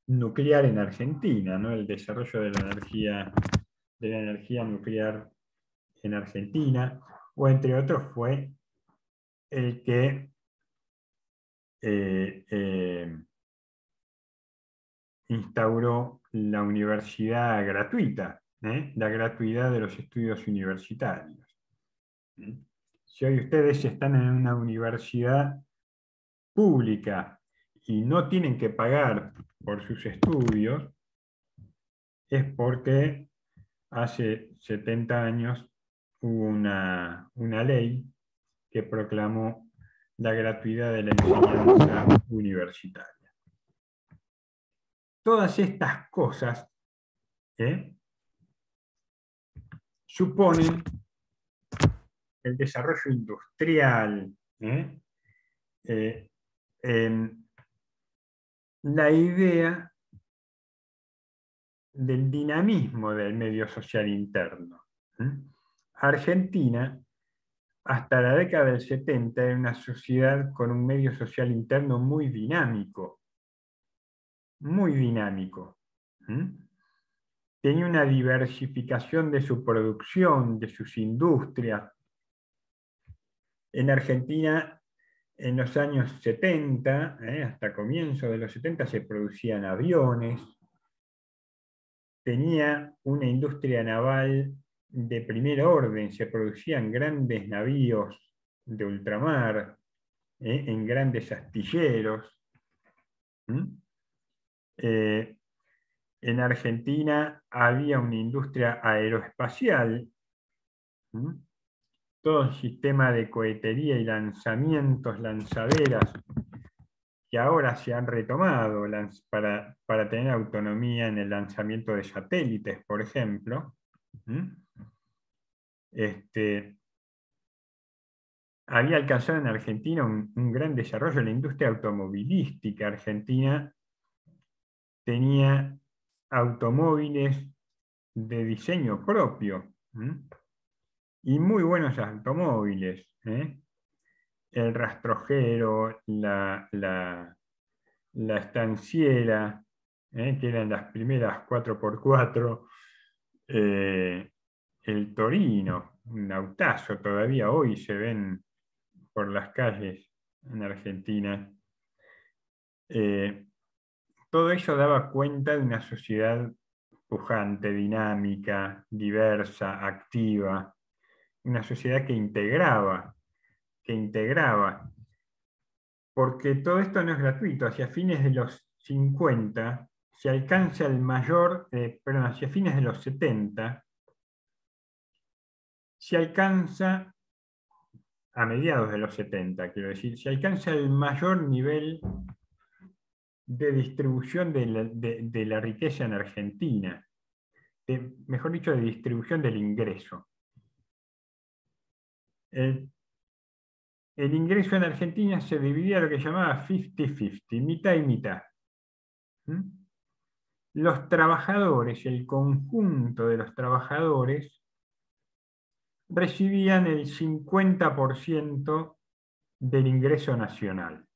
nuclear en Argentina, ¿no? El desarrollo de la energía nuclear en Argentina, o entre otros fue el que instauró la universidad gratuita, la gratuidad de los estudios universitarios. Si hoy ustedes están en una universidad pública y no tienen que pagar por sus estudios, es porque hace 70 años hubo una ley que proclamó la gratuidad de la enseñanza universitaria. Todas estas cosas suponen el desarrollo industrial, la idea del dinamismo del medio social interno. Argentina, hasta la década del 70, era una sociedad con un medio social interno muy dinámico. Muy dinámico. Tenía una diversificación de su producción, de sus industrias. En Argentina, en los años 70, hasta comienzos de los 70, se producían aviones. Tenía una industria naval de primer orden, se producían grandes navíos de ultramar, en grandes astilleros. En Argentina había una industria aeroespacial, todo un sistema de cohetería y lanzamientos, lanzaderas, que ahora se han retomado para tener autonomía en el lanzamiento de satélites, por ejemplo. Había alcanzado en Argentina un gran desarrollo en la industria automovilística. Argentina tenía automóviles de diseño propio, y muy buenos automóviles. El rastrojero, la estanciera, que eran las primeras 4x4, el Torino, un autazo, todavía hoy se ven por las calles en Argentina. Todo ello daba cuenta de una sociedad pujante, dinámica, diversa, activa, una sociedad que integraba, porque todo esto no es gratuito. Hacia fines de los 50 se alcanza hacia fines de los 70, se alcanza, a mediados de los 70, quiero decir, se alcanza el mayor nivel de distribución de la riqueza en Argentina, mejor dicho, de distribución del ingreso. El ingreso en Argentina se dividía lo que llamaba 50-50, mitad y mitad. Los trabajadores, el conjunto de los trabajadores, recibían el 50% del ingreso nacional.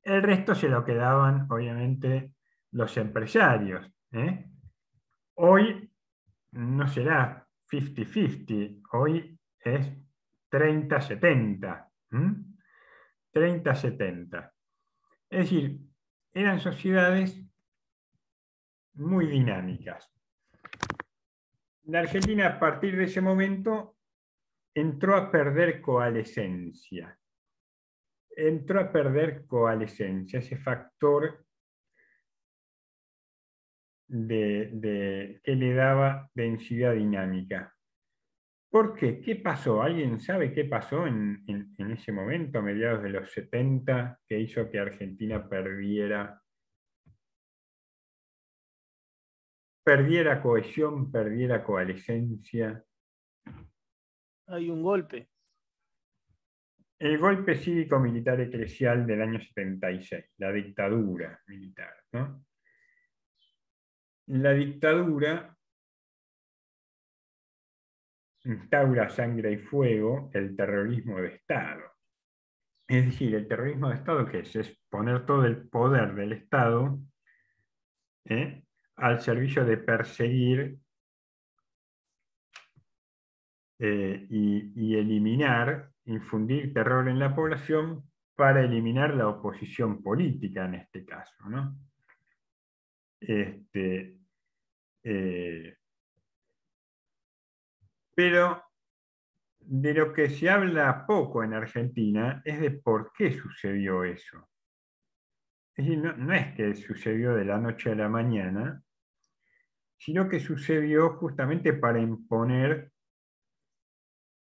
El resto se lo quedaban, obviamente, los empresarios. Hoy no será 50-50, hoy es 30-70. 30-70. Es decir, eran sociedades muy dinámicas. La Argentina, a partir de ese momento, entró a perder coalescencia. Ese factor que le daba densidad dinámica. ¿Por qué? ¿Qué pasó? ¿Alguien sabe qué pasó en ese momento, a mediados de los 70, que hizo que Argentina perdiera cohesión, perdiera coalescencia? Hay un golpe. el golpe cívico-militar eclesial del año 76, la dictadura militar, ¿no? La dictadura instaura sangre y fuego el terrorismo de Estado. Es decir, el terrorismo de Estado, ¿qué es? Es poner todo el poder del Estado al servicio de perseguir y eliminar, infundir terror en la población para eliminar la oposición política en este caso, ¿no? Pero de lo que se habla poco en Argentina es de por qué sucedió eso. Es decir, no es que sucedió de la noche a la mañana, sino que sucedió justamente para imponer,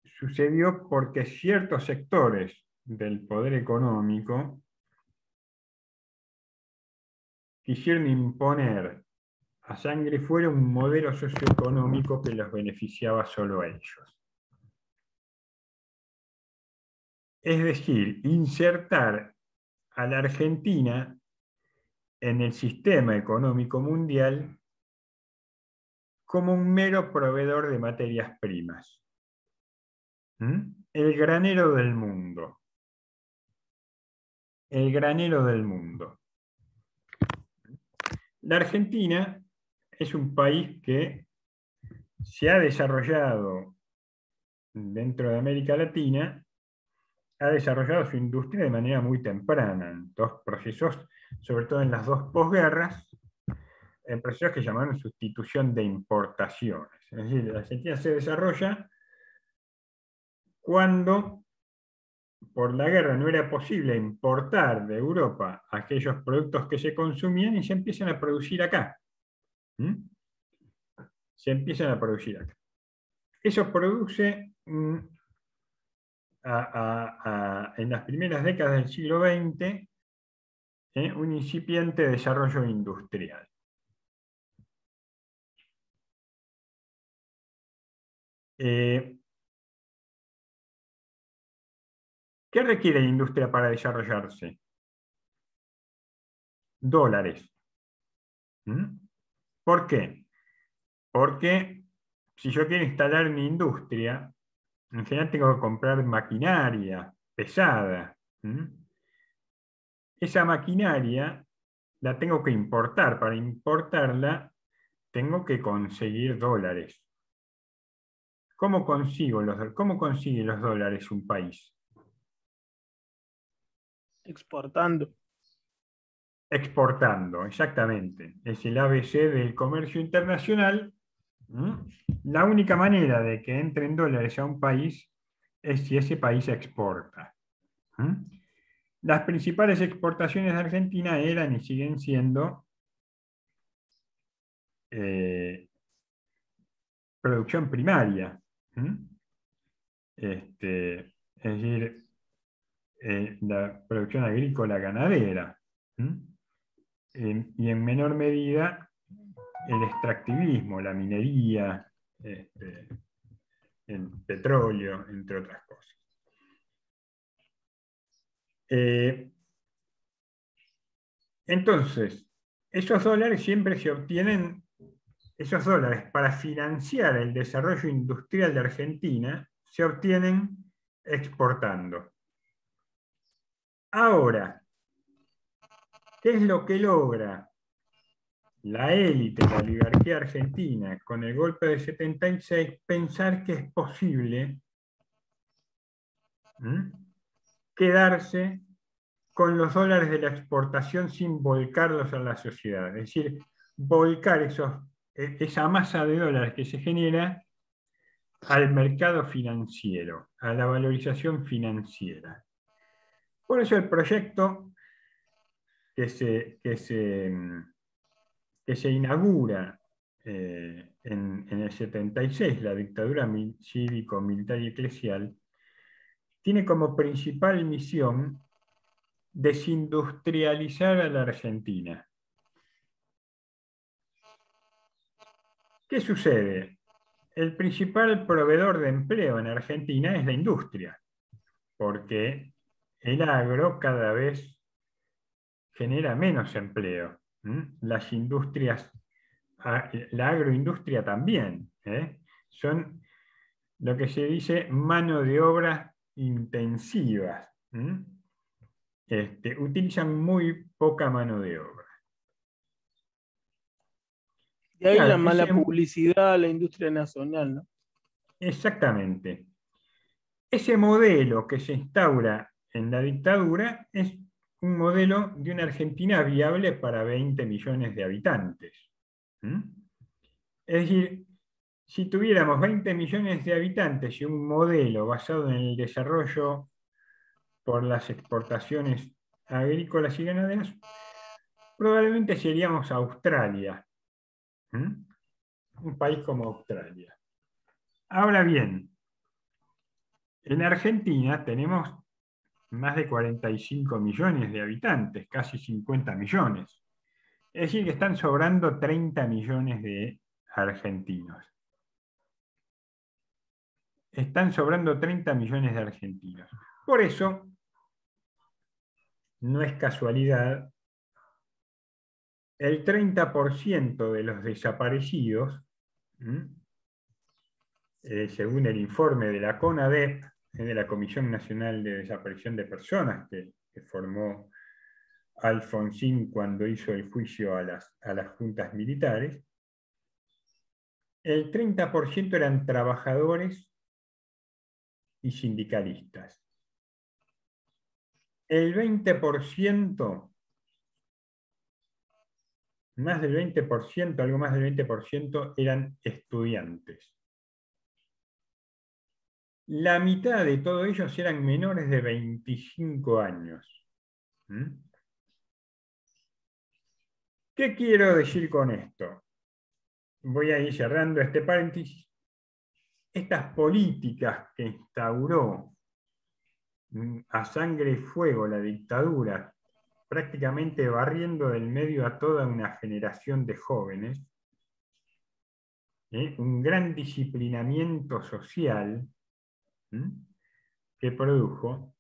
sucedió porque ciertos sectores del poder económico quisieron imponer a sangre y fuego un modelo socioeconómico que los beneficiaba solo a ellos. Es decir, insertar a la Argentina en el sistema económico mundial como un mero proveedor de materias primas. El granero del mundo. El granero del mundo. La Argentina es un país que se ha desarrollado dentro de América Latina, ha desarrollado su industria de manera muy temprana, en dos procesos, sobre todo en las dos posguerras, en procesos que llamaron sustitución de importaciones. Es decir, la Argentina se desarrolla cuando por la guerra no era posible importar de Europa aquellos productos que se consumían y se empiezan a producir acá. Se empiezan a producir acá. Eso produce en las primeras décadas del siglo XX un incipiente desarrollo industrial. ¿Qué requiere la industria para desarrollarse? Dólares. ¿Por qué? Porque si yo quiero instalar mi industria, en general tengo que comprar maquinaria pesada. Esa maquinaria la tengo que importar. Para importarla tengo que conseguir dólares. ¿Cómo consigue los dólares un país? Exportando. Exportando, exactamente. Es el ABC del comercio internacional. La única manera de que entren dólares a un país es si ese país exporta. Las principales exportaciones de Argentina eran y siguen siendo producción primaria. Es decir, la producción agrícola ganadera. Y en menor medida el extractivismo, la minería, el petróleo, entre otras cosas. Entonces, esos dólares siempre se obtienen, esos dólares para financiar el desarrollo industrial de Argentina, se obtienen exportando. Ahora, ¿qué es lo que logra la élite, la oligarquía argentina, con el golpe de 76, pensar que es posible quedarse con los dólares de la exportación sin volcarlos a la sociedad? Es decir, volcar esa masa de dólares que se genera al mercado financiero, a la valorización financiera. Por eso el proyecto que se inaugura en el 76, la dictadura cívico-militar y eclesial, tiene como principal misión desindustrializar a la Argentina. ¿Qué sucede? El principal proveedor de empleo en Argentina es la industria. porque el agro cada vez genera menos empleo. Las industrias, la agroindustria también, son lo que se dice mano de obra intensivas. Utilizan muy poca mano de obra. De ahí la Claro, mala publicidad a la industria nacional, ¿no? Exactamente. Ese modelo que se instaura en la dictadura es un modelo de una Argentina viable para 20 millones de habitantes. Es decir, si tuviéramos 20 millones de habitantes y un modelo basado en el desarrollo por las exportaciones agrícolas y ganaderas, probablemente seríamos Australia. Un país como Australia. Ahora bien, en Argentina tenemos más de 45 millones de habitantes, casi 50 millones. Es decir, que están sobrando 30 millones de argentinos. Están sobrando 30 millones de argentinos. Por eso, no es casualidad, el 30% de los desaparecidos, según el informe de la CONADEP, de la Comisión Nacional de Desaparición de Personas, que formó Alfonsín cuando hizo el juicio a las juntas militares, el 30% eran trabajadores y sindicalistas. El 20%, más del 20%, algo más del 20% eran estudiantes. La mitad de todos ellos eran menores de 25 años. ¿Qué quiero decir con esto? Voy a ir cerrando este paréntesis. Estas políticas que instauró a sangre y fuego la dictadura, prácticamente barriendo del medio a toda una generación de jóvenes, un gran disciplinamiento social que produjo.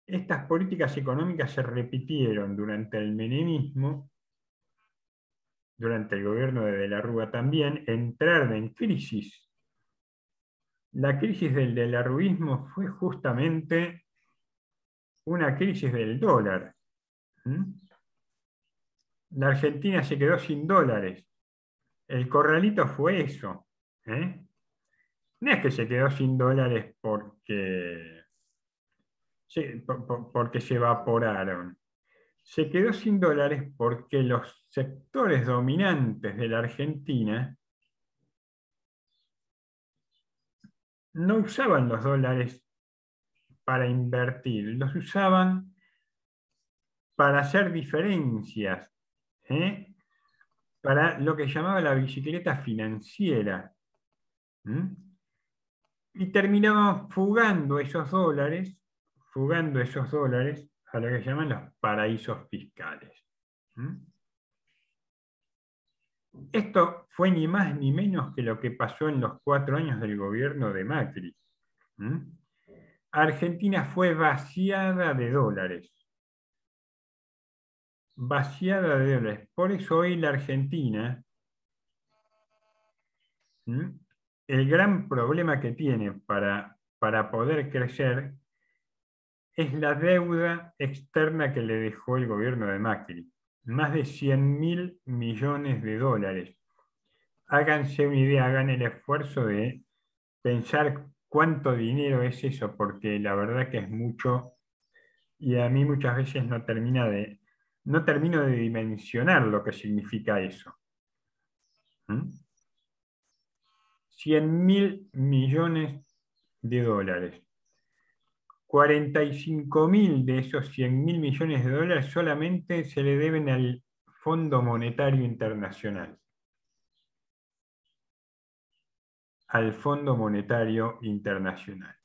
Estas políticas económicas se repitieron durante el menemismo, durante el gobierno de la Rúa también, entraron en crisis. La crisis del delarruismo fue justamente una crisis del dólar. La Argentina se quedó sin dólares. El corralito fue eso. No es que se quedó sin dólares porque se evaporaron. Se quedó sin dólares porque los sectores dominantes de la Argentina no usaban los dólares para invertir, los usaban para hacer diferencias, para lo que llamaba la bicicleta financiera. Y terminaban fugando esos dólares a lo que llaman los paraísos fiscales. Esto fue ni más ni menos que lo que pasó en los 4 años del gobierno de Macri. Argentina fue vaciada de dólares. Vaciada de dólares. Por eso hoy la Argentina, el gran problema que tiene para poder crecer es la deuda externa que le dejó el gobierno de Macri. Más de 100.000 millones de dólares. Háganse una idea, hagan el esfuerzo de pensar cuánto dinero es eso, porque la verdad que es mucho y a mí muchas veces no termino de dimensionar lo que significa eso. 100.000 millones de dólares. 45.000 de esos 100.000 millones de dólares solamente se le deben al Fondo Monetario Internacional. Al Fondo Monetario Internacional.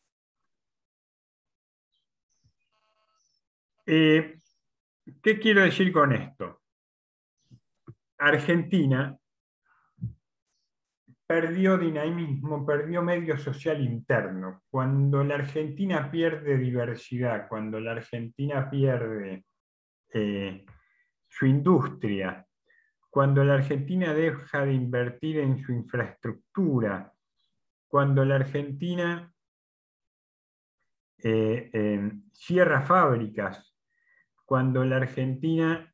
¿Qué quiero decir con esto? Argentina perdió dinamismo, perdió medio social interno. Cuando la Argentina pierde diversidad, cuando la Argentina pierde su industria, cuando la Argentina deja de invertir en su infraestructura, cuando la Argentina cierra fábricas, cuando la Argentina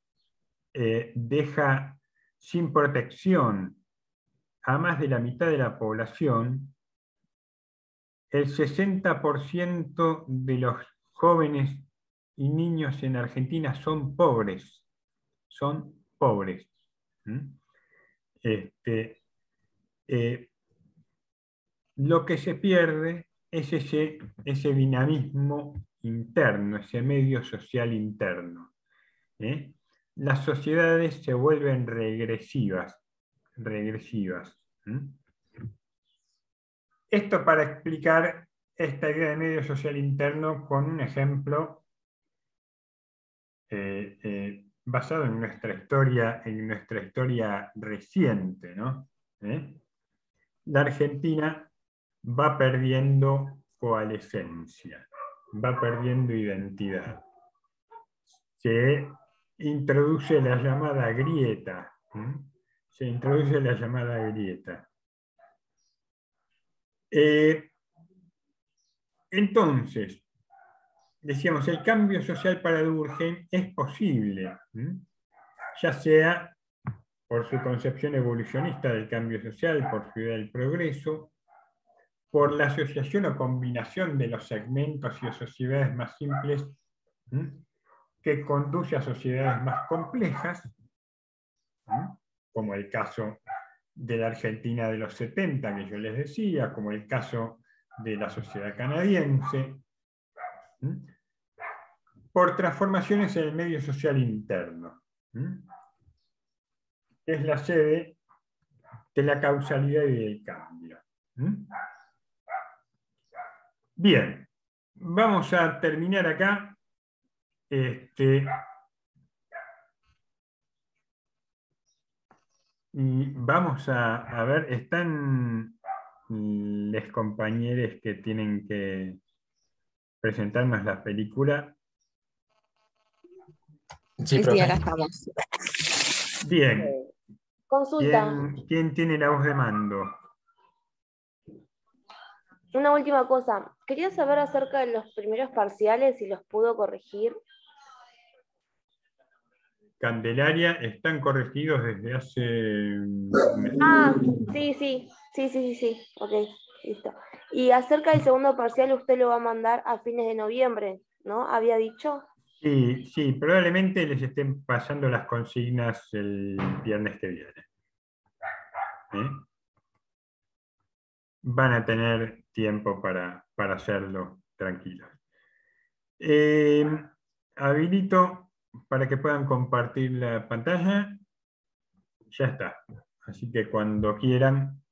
deja sin protección a más de la mitad de la población, el 60% de los jóvenes y niños en Argentina son pobres. Son pobres. Lo que se pierde es ese dinamismo interno, ese medio social interno. Las sociedades se vuelven regresivas. Esto para explicar esta idea de medio social interno con un ejemplo basado en nuestra historia reciente, ¿no? La Argentina va perdiendo coalescencia, va perdiendo identidad. Se introduce la llamada grieta. Se introduce la llamada grieta. Entonces, decíamos, el cambio social para Durkheim es posible, ya sea por su concepción evolucionista del cambio social, por su idea del progreso, por la asociación o combinación de los segmentos y sociedades más simples que conduce a sociedades más complejas, como el caso de la Argentina de los 70 que yo les decía, como el caso de la sociedad canadiense, por transformaciones en el medio social interno, que es la sede de la causalidad y del cambio. Bien, vamos a terminar acá. Y vamos a ver, están los compañeros que tienen que presentarnos la película. Sí, Sí, acá profe. estamos. Bien. Consulta, ¿Quién tiene la voz de mando? una última cosa. Quería saber acerca de los primeros parciales, si los pudo corregir. Candelaria, están corregidos desde hace un mes. Ah, sí. Ok, listo. Y acerca del segundo parcial, usted lo va a mandar a fines de noviembre, ¿no? Había dicho. Sí, probablemente les estén pasando las consignas el viernes que viene. Van a tener tiempo para hacerlo tranquilos. Habilito para que puedan compartir la pantalla. Ya está. Así que cuando quieran.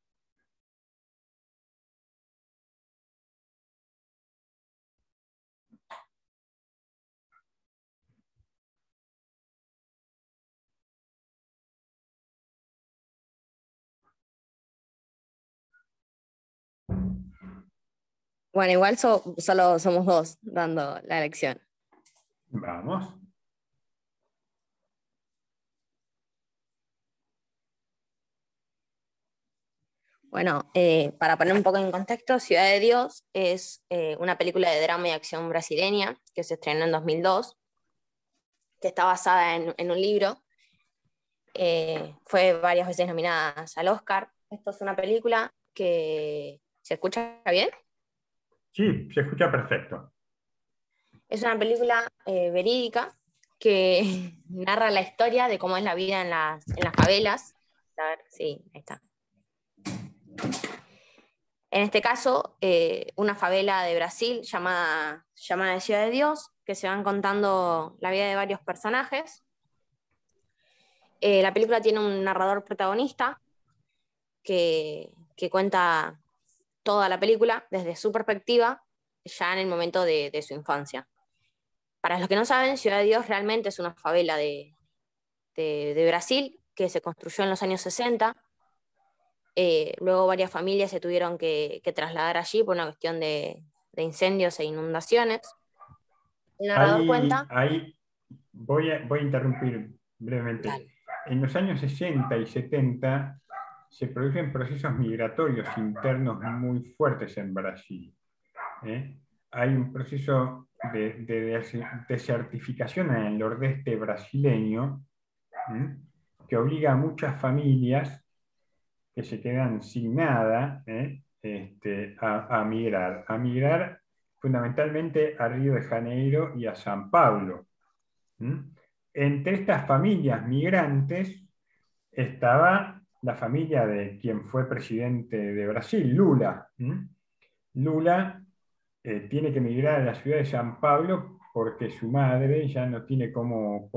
Bueno, igual solo somos dos dando la lección. Vamos. Bueno, para poner un poco en contexto, Ciudad de Dios es una película de drama y acción brasileña que se estrenó en 2002, que está basada en un libro. Fue varias veces nominada al Oscar. Esto es una película que... ¿Se escucha bien? Sí, se escucha perfecto. Es una película verídica que narra la historia de cómo es la vida en las favelas. A ver, sí, ahí está. En este caso, una favela de Brasil llamada Ciudad de Dios, que se van contando la vida de varios personajes. La película tiene un narrador protagonista que cuenta toda la película desde su perspectiva, ya en el momento de su infancia. Para los que no saben, Ciudad de Dios realmente es una favela de Brasil que se construyó en los años 60. Luego varias familias se tuvieron que trasladar allí por una cuestión de incendios e inundaciones. El narrador cuenta... Voy a interrumpir brevemente. Dale. En los años 60 y 70 se producen procesos migratorios internos muy fuertes en Brasil. Hay un proceso de desertificación en el nordeste brasileño, que obliga a muchas familias que se quedan sin nada, a migrar fundamentalmente a Río de Janeiro y a San Pablo. Entre estas familias migrantes estaba la familia de quien fue presidente de Brasil, Lula. Lula tiene que emigrar a la ciudad de San Pablo porque su madre ya no tiene cómo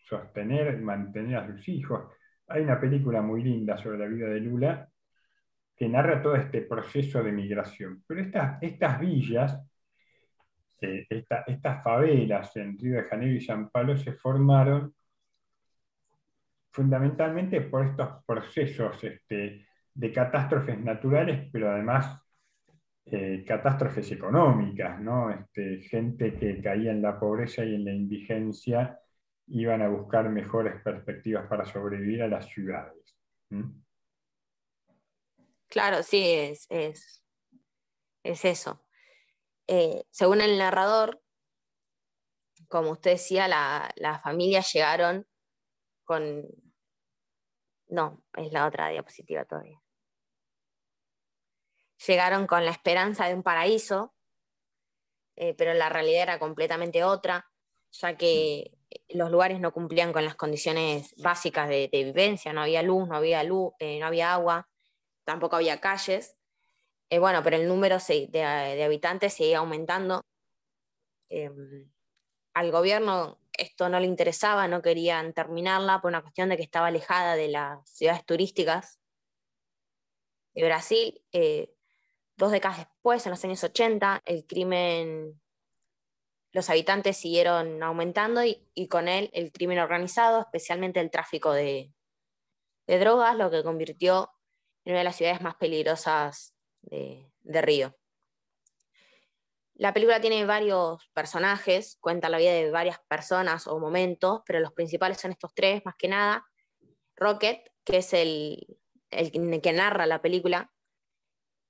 sostener, mantener a sus hijos. Hay una película muy linda sobre la vida de Lula que narra todo este proceso de migración. Pero estas villas, estas favelas en Río de Janeiro y San Pablo se formaron fundamentalmente por estos procesos de catástrofes naturales, pero además catástrofes económicas, ¿no? Gente que caía en la pobreza y en la indigencia iban a buscar mejores perspectivas para sobrevivir a las ciudades. Claro, sí, es eso. Según el narrador, como usted decía, las familias llegaron con... No, es la otra diapositiva todavía. Llegaron con la esperanza de un paraíso, pero la realidad era completamente otra, ya que los lugares no cumplían con las condiciones básicas de vivencia, no había luz, no había agua, tampoco había calles. Bueno, pero el número de habitantes seguía aumentando. Al gobierno esto no le interesaba, no querían terminarla por una cuestión de que estaba alejada de las ciudades turísticas de Brasil. 2 décadas después, en los años 80, el crimen, los habitantes siguieron aumentando y con él el crimen organizado, especialmente el tráfico de drogas, lo que convirtió en una de las ciudades más peligrosas de Río. La película tiene varios personajes, cuenta la vida de varias personas o momentos, pero los principales son estos 3, más que nada. Rocket, que es el que narra la película,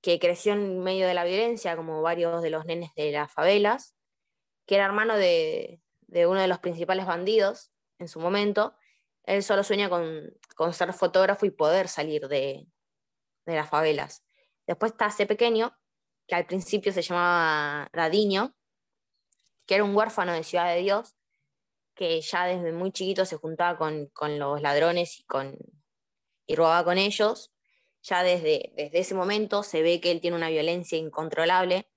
que creció en medio de la violencia, como varios de los nenes de las favelas, que era hermano de uno de los principales bandidos en su momento. Él solo sueña con ser fotógrafo y poder salir de las favelas. Después está ese pequeño, que al principio se llamaba Radiño, que era un huérfano de Ciudad de Dios, que ya desde muy chiquito se juntaba con los ladrones y robaba con ellos. Ya desde ese momento se ve que él tiene una violencia incontrolable,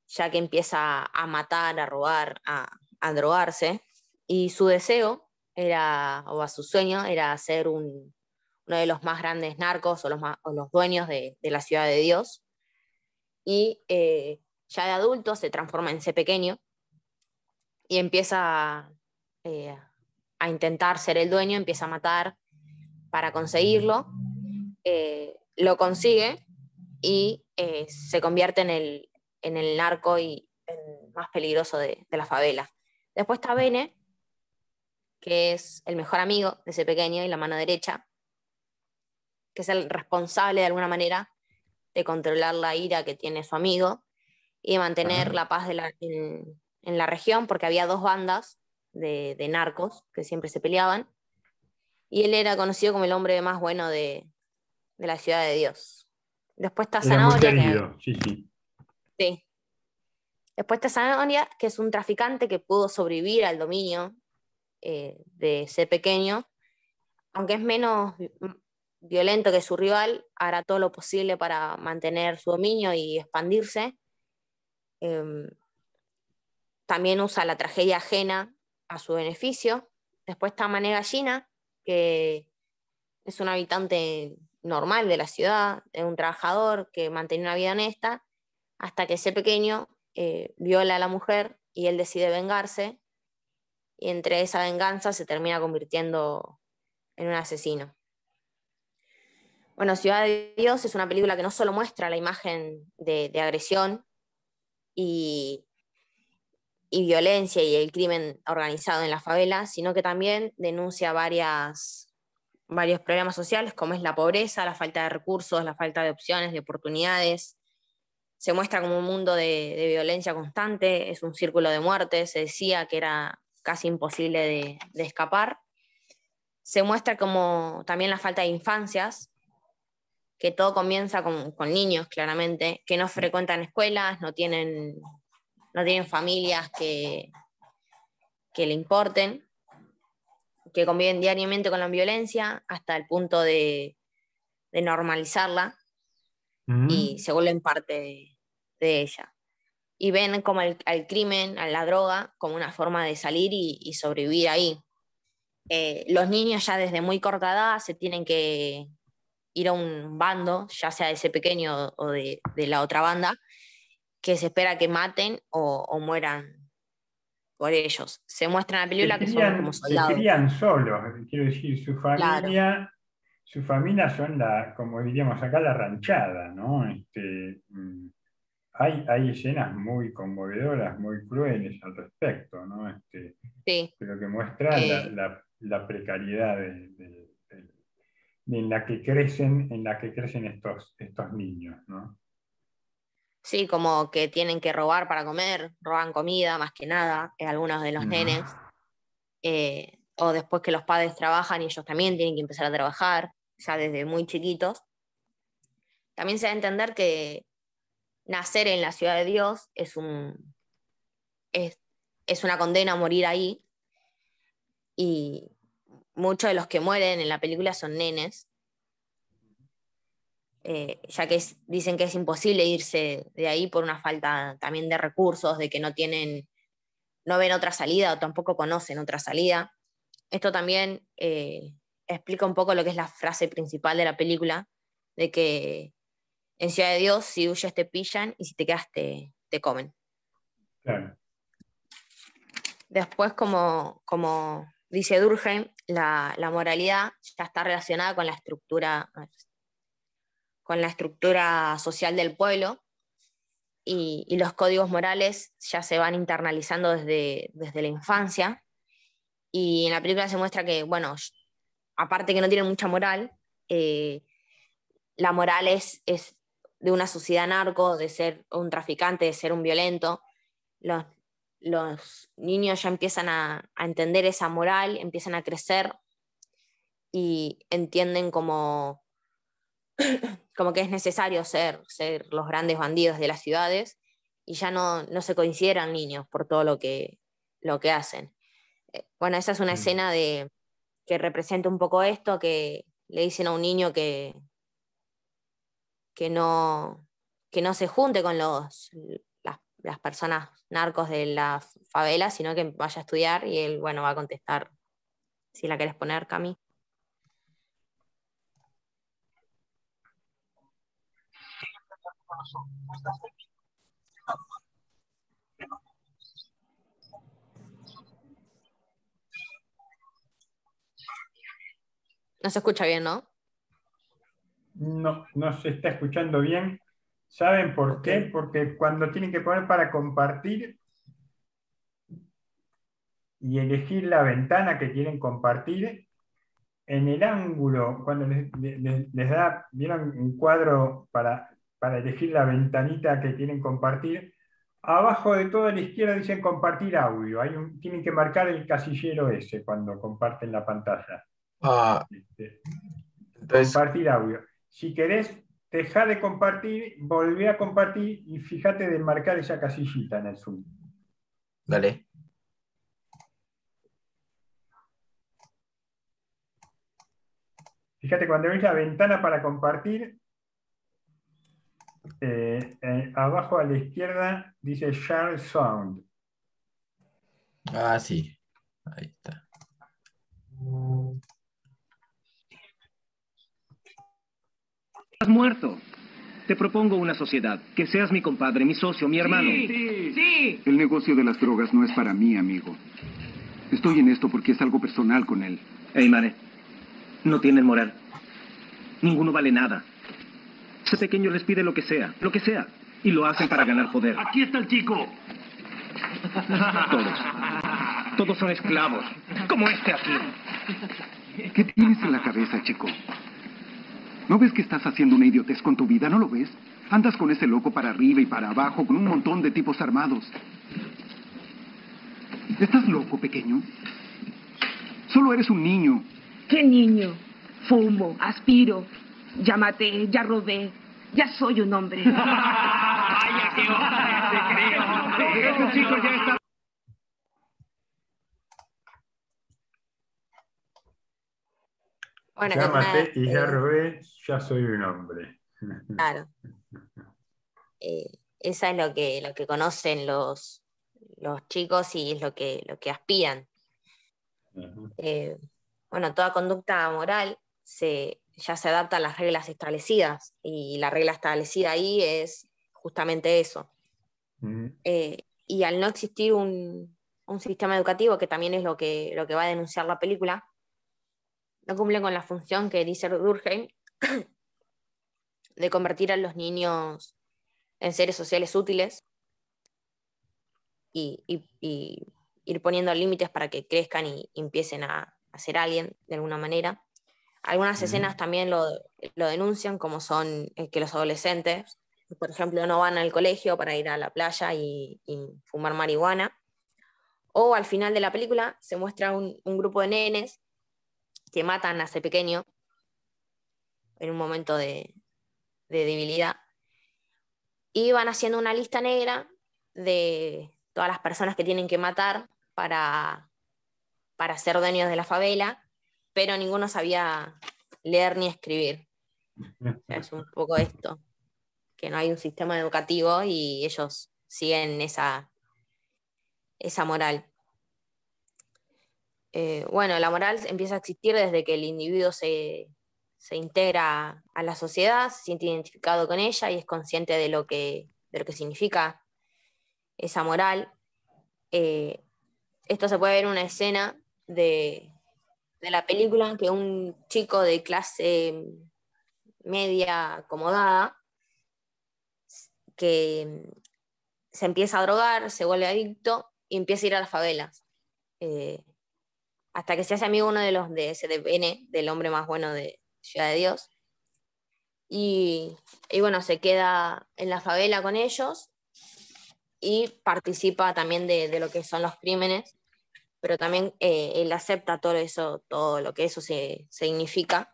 ya que empieza a matar, a robar, a drogarse, y su deseo o su sueño era ser uno de los más grandes narcos o los dueños de la Ciudad de Dios. Y ya de adulto se transforma en ese pequeño y empieza a intentar ser el dueño, empieza a matar para conseguirlo, lo consigue y se convierte en el narco y el más peligroso de la favela. Después está Bene, que es el mejor amigo de ese pequeño y la mano derecha, que es el responsable de alguna manera de controlar la ira que tiene su amigo y de mantener la paz en la región, porque había 2 bandas de narcos que siempre se peleaban, y él era conocido como el hombre más bueno de la Ciudad de Dios. Después está Era muy Zanahoria, querido, sí. sí. Después está Zanahoria, que es un traficante que pudo sobrevivir al dominio de ese pequeño, aunque es menos violento que su rival, hará todo lo posible para mantener su dominio y expandirse. También usa la tragedia ajena a su beneficio. Después está Mané Gallina, que es un habitante normal de la ciudad, es un trabajador que mantiene una vida honesta, hasta que ese pequeño viola a la mujer y él decide vengarse, y entre esa venganza se termina convirtiendo en un asesino. Bueno, Ciudad de Dios es una película que no solo muestra la imagen de agresión y violencia y el crimen organizado en la favela, sino que también denuncia varios problemas sociales, como es la pobreza, la falta de recursos, la falta de opciones, de oportunidades. Se muestra como un mundo de violencia constante, es un círculo de muerte, se decía que era casi imposible de escapar. Se muestra como también la falta de infancias, que todo comienza con niños, claramente, que no frecuentan escuelas, no tienen familias que le importen, que conviven diariamente con la violencia hasta el punto de normalizarla y se vuelven parte de ella. Y ven como al crimen, a la droga, como una forma de salir y sobrevivir ahí. Los niños ya desde muy corta edad se tienen que ir a un bando, ya sea de ese pequeño o de la otra banda, que se espera que maten o mueran por ellos. Se muestra en la película que son como soldados. Se crían solos, quiero decir, Claro. su familia son como diríamos acá, la ranchada, ¿no? Hay escenas muy conmovedoras, muy crueles al respecto, ¿no? Sí. Pero que muestran la precariedad en la que crecen estos niños, ¿no? Sí, como que tienen que robar para comer, roban comida más que nada, algunos de los nenes. O después que los padres trabajan y ellos también tienen que empezar a trabajar, ya desde muy chiquitos. También se da a entender que nacer en la ciudad de Dios es una condena a morir ahí, y muchos de los que mueren en la película son nenes, ya que dicen que es imposible irse de ahí por una falta también de recursos, de que no ven otra salida o tampoco conocen otra salida. Esto también explica un poco lo que es la frase principal de la película, de que en Ciudad de Dios, si huyes te pillan y si te quedas te comen. Claro. Después, como dice Durkheim, la moralidad ya está relacionada con la estructura social del pueblo, y los códigos morales ya se van internalizando desde la infancia. Y en la película se muestra que, bueno, aparte que no tienen mucha moral, la moral es de una sociedad narco, de ser un traficante, de ser un violento. Los niños ya empiezan a entender esa moral, empiezan a crecer y entienden como que es necesario ser los grandes bandidos de las ciudades, y ya no se consideran niños por todo lo que hacen. Bueno, esa es una escena que representa un poco esto, que le dicen a un niño que no se junte con las personas narcos de la favela, sino que vaya a estudiar, y él, bueno, va a contestar, si la querés poner, Cami. No se escucha bien, ¿no? No se está escuchando bien. ¿Saben por qué? Porque cuando tienen que poner para compartir y elegir la ventana que quieren compartir, en el ángulo, cuando les da, ¿vieron un cuadro para elegir la ventanita que quieren compartir? Abajo de toda la izquierda dicen compartir audio. Tienen que marcar el casillero ese cuando comparten la pantalla. Entonces, compartir audio. Si querés dejar de compartir, volvé a compartir y fíjate de marcar esa casillita en el Zoom. Dale. Fíjate, cuando ves la ventana para compartir, abajo a la izquierda dice Share Sound. Ah, sí. Ahí está. Estás muerto. Te propongo una sociedad. Que seas mi compadre, mi socio, mi hermano. Sí. El negocio de las drogas no es para mí, amigo. Estoy en esto porque es algo personal con él. Hey, Mare. No tienen moral. Ninguno vale nada. Ese pequeño les pide lo que sea, y lo hacen para ganar poder. Aquí está el chico. Todos son esclavos, como este aquí. ¿Qué tienes en la cabeza, chico? ¿No ves que estás haciendo una idiotez con tu vida? ¿No lo ves? Andas con ese loco para arriba y para abajo con un montón de tipos armados. ¿Estás loco, pequeño? Solo eres un niño. ¿Qué niño? Fumo, aspiro, ya maté, ya robé, ya soy un hombre. ¡Vaya, qué hombre! ¡Te creo! Ese chico ya está... Bueno, Ya que maté y ya robé, ya soy un hombre. claro. Esa es lo que conocen los chicos y es lo que aspiran. Ujú. Bueno, toda conducta moral ya se adapta a las reglas establecidas y la regla establecida ahí es justamente eso. Ujú. Y al no existir un sistema educativo, que también es lo que va a denunciar la película, no cumple con la función que dice Durkheim de convertir a los niños en seres sociales útiles y ir poniendo límites para que crezcan y empiecen a ser alguien de alguna manera. Algunas escenas también lo denuncian, como son que los adolescentes, por ejemplo, no van al colegio para ir a la playa y fumar marihuana. O al final de la película se muestra un grupo de nenes que matan a ese pequeño en un momento de debilidad. Y van haciendo una lista negra de todas las personas que tienen que matar para ser dueños de la favela, pero ninguno sabía leer ni escribir. O sea, es un poco esto, que no hay un sistema educativo y ellos siguen esa moral. Bueno, la moral empieza a existir desde que el individuo se integra a la sociedad, se siente identificado con ella y es consciente de lo que significa esa moral. Esto se puede ver en una escena de la película, que un chico de clase media acomodada que se empieza a drogar, se vuelve adicto y empieza a ir a las favelas. Hasta que se hace amigo uno de los de SDN, del hombre más bueno de Ciudad de Dios. Y bueno, se queda en la favela con ellos y participa también de lo que son los crímenes, pero también él acepta todo lo que eso significa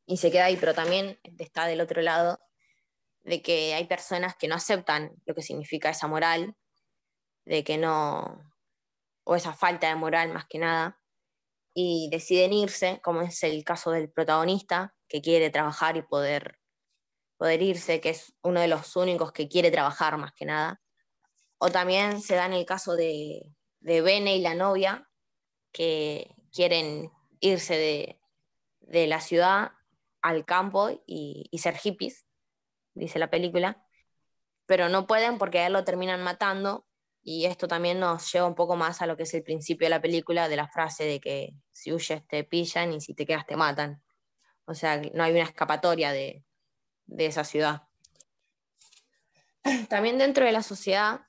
y se queda ahí, pero también está del otro lado de que hay personas que no aceptan lo que significa esa moral, de que no, o esa falta de moral más que nada, y deciden irse, como es el caso del protagonista, que quiere trabajar y poder irse, que es uno de los únicos que quiere trabajar más que nada. O también se da en el caso de Bene y la novia, que quieren irse de la ciudad al campo y ser hippies, dice la película, pero no pueden porque a él lo terminan matando. Y esto también nos lleva un poco más a lo que es el principio de la película, de la frase de que si huyes te pillan y si te quedas te matan. O sea, no hay una escapatoria de esa ciudad. También dentro de la sociedad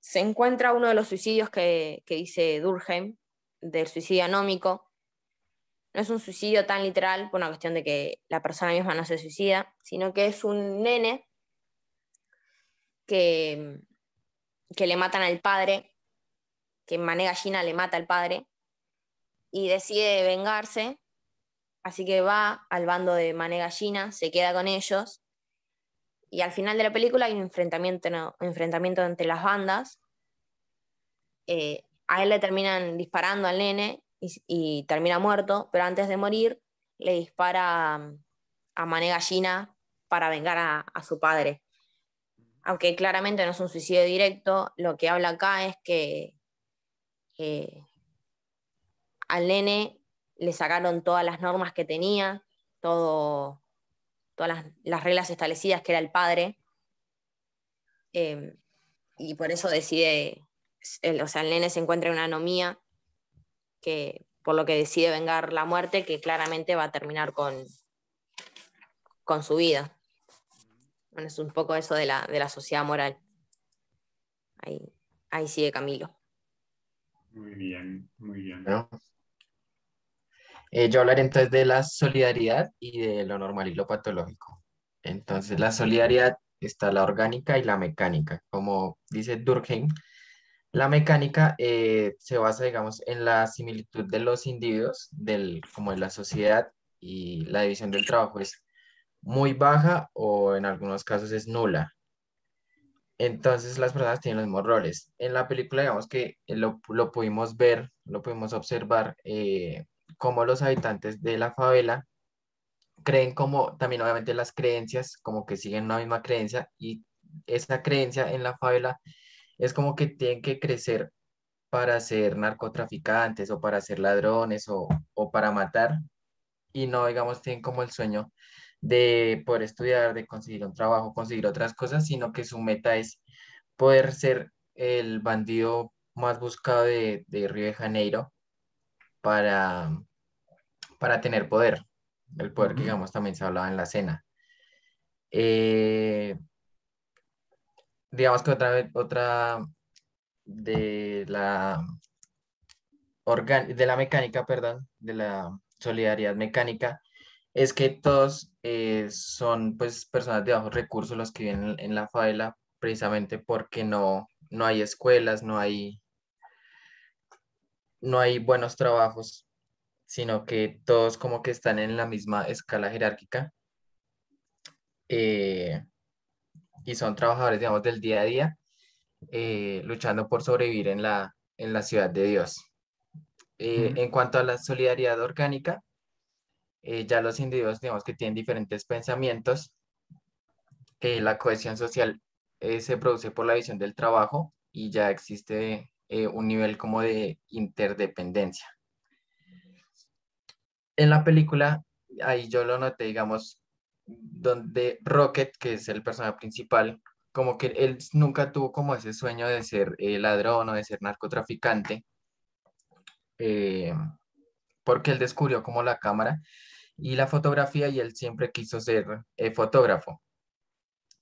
se encuentra uno de los suicidios que dice Durkheim, del suicidio anómico. No es un suicidio tan literal por una cuestión de que la persona misma no se suicida, sino que es un nene que le matan al padre, que Mané Gallina le mata al padre, y decide vengarse, así que va al bando de Mané Gallina, se queda con ellos, y al final de la película hay un enfrentamiento entre las bandas. A él le terminan disparando al nene y termina muerto, pero antes de morir le dispara a Mané Gallina para vengar a su padre. Aunque claramente no es un suicidio directo, lo que habla acá es que al nene le sacaron todas las normas que tenía, todas las reglas establecidas que era el padre, y por eso decide, el nene se encuentra en una anomía, por lo que decide vengar la muerte, que claramente va a terminar con con su vida. Bueno, es un poco eso de la sociedad moral. Ahí sigue Camilo. Muy bien, muy bien. Bueno, yo hablaré entonces de la solidaridad y de lo normal y lo patológico. Entonces, la solidaridad está la orgánica y la mecánica. Como dice Durkheim, la mecánica se basa, digamos, en la similitud de los individuos, como de la sociedad, y la división del trabajo es muy baja o en algunos casos es nula. Entonces las personas tienen los mismos roles. En la película, digamos que lo pudimos ver, lo pudimos observar, cómo los habitantes de la favela creen como, también obviamente las creencias, como que siguen una misma creencia, y esa creencia en la favela es como que tienen que crecer para ser narcotraficantes o para ser ladrones o para matar, y no, digamos, tienen como el sueño de poder estudiar, de conseguir un trabajo, conseguir otras cosas, sino que su meta es poder ser el bandido más buscado de Río de Janeiro para, para tener poder, el poder que, digamos, también se hablaba en la escena. Eh, digamos que otra de de la mecánica, perdón, de la solidaridad mecánica, es que todos son pues personas de bajos recursos los que viven en la favela, precisamente porque no hay escuelas, no hay buenos trabajos, sino que todos como que están en la misma escala jerárquica, eh, y son trabajadores, digamos, del día a día, luchando por sobrevivir en la ciudad de Dios. En cuanto a la solidaridad orgánica, ya los individuos, digamos, que tienen diferentes pensamientos, la cohesión social se produce por la visión del trabajo y ya existe un nivel como de interdependencia. En la película, ahí yo lo noté, digamos, donde Rocket, que es el personaje principal, como que él nunca tuvo como ese sueño de ser ladrón o de ser narcotraficante, eh, porque él descubrió como la cámara y la fotografía y él siempre quiso ser fotógrafo.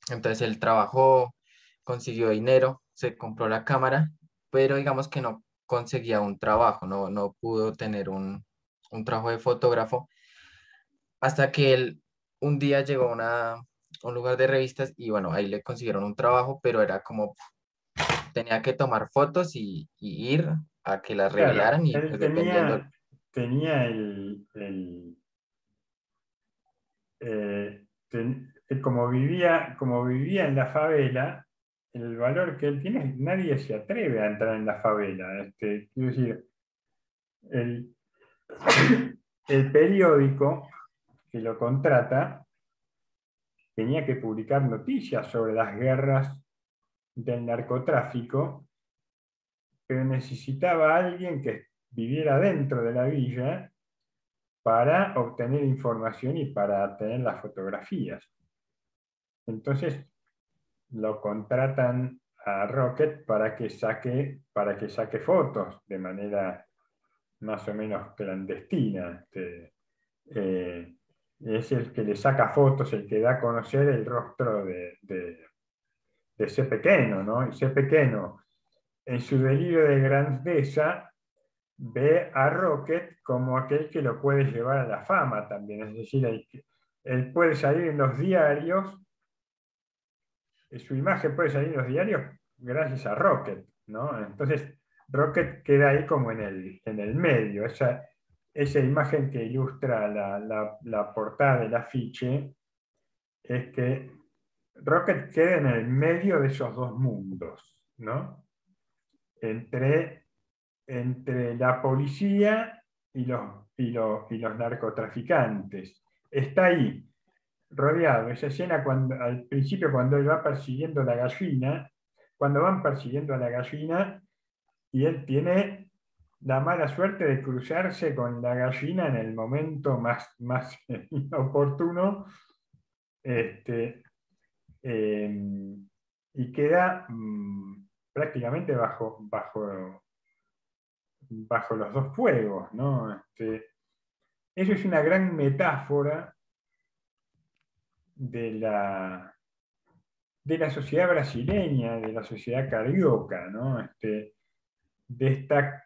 Entonces él trabajó, consiguió dinero, se compró la cámara, pero digamos que no conseguía un trabajo, no pudo tener un trabajo de fotógrafo, hasta que él un día llegó a un lugar de revistas y bueno, ahí le consiguieron un trabajo, pero era como, tenía que tomar fotos y ir a que las Claro, revelaran y él pues dependiendo. tenía como vivía en la favela, el valor que él tiene, nadie se atreve a entrar en la favela. Quiero decir, el, el periódico que lo contrata tenía que publicar noticias sobre las guerras del narcotráfico, pero necesitaba a alguien que viviera dentro de la villa para obtener información y para tener las fotografías. Entonces lo contratan a Rocket para que saque fotos de manera más o menos clandestina. Es el que le saca fotos, el que da a conocer el rostro de ese pequeño, ¿no? Ese pequeño, en su delirio de grandeza, ve a Rocket como aquel que lo puede llevar a la fama también. Es decir, él puede salir en los diarios, su imagen puede salir en los diarios gracias a Rocket, ¿no? Entonces, Rocket queda ahí como en el medio. Esa imagen que ilustra la portada del afiche es que Rocket queda en el medio de esos dos mundos, ¿no? Entre la policía y los narcotraficantes. Está ahí, rodeado. Esa escena al principio cuando él va persiguiendo la gallina, cuando van persiguiendo a la gallina y él tiene la mala suerte de cruzarse con la gallina en el momento más inoportuno, y queda prácticamente bajo los dos fuegos, ¿no? Eso es una gran metáfora de la sociedad brasileña, de la sociedad carioca, ¿no? De esta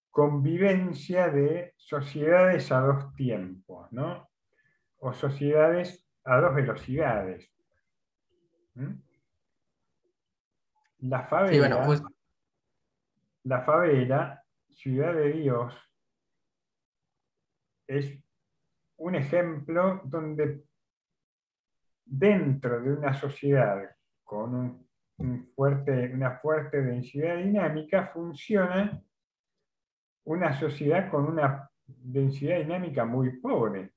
convivencia de sociedades a dos tiempos, ¿no? O sociedades a dos velocidades. ¿Mm? La Sí, bueno, favela, la favela, Ciudad de Dios, es un ejemplo donde dentro de una sociedad con una fuerte densidad dinámica funciona una sociedad con una densidad dinámica muy pobre.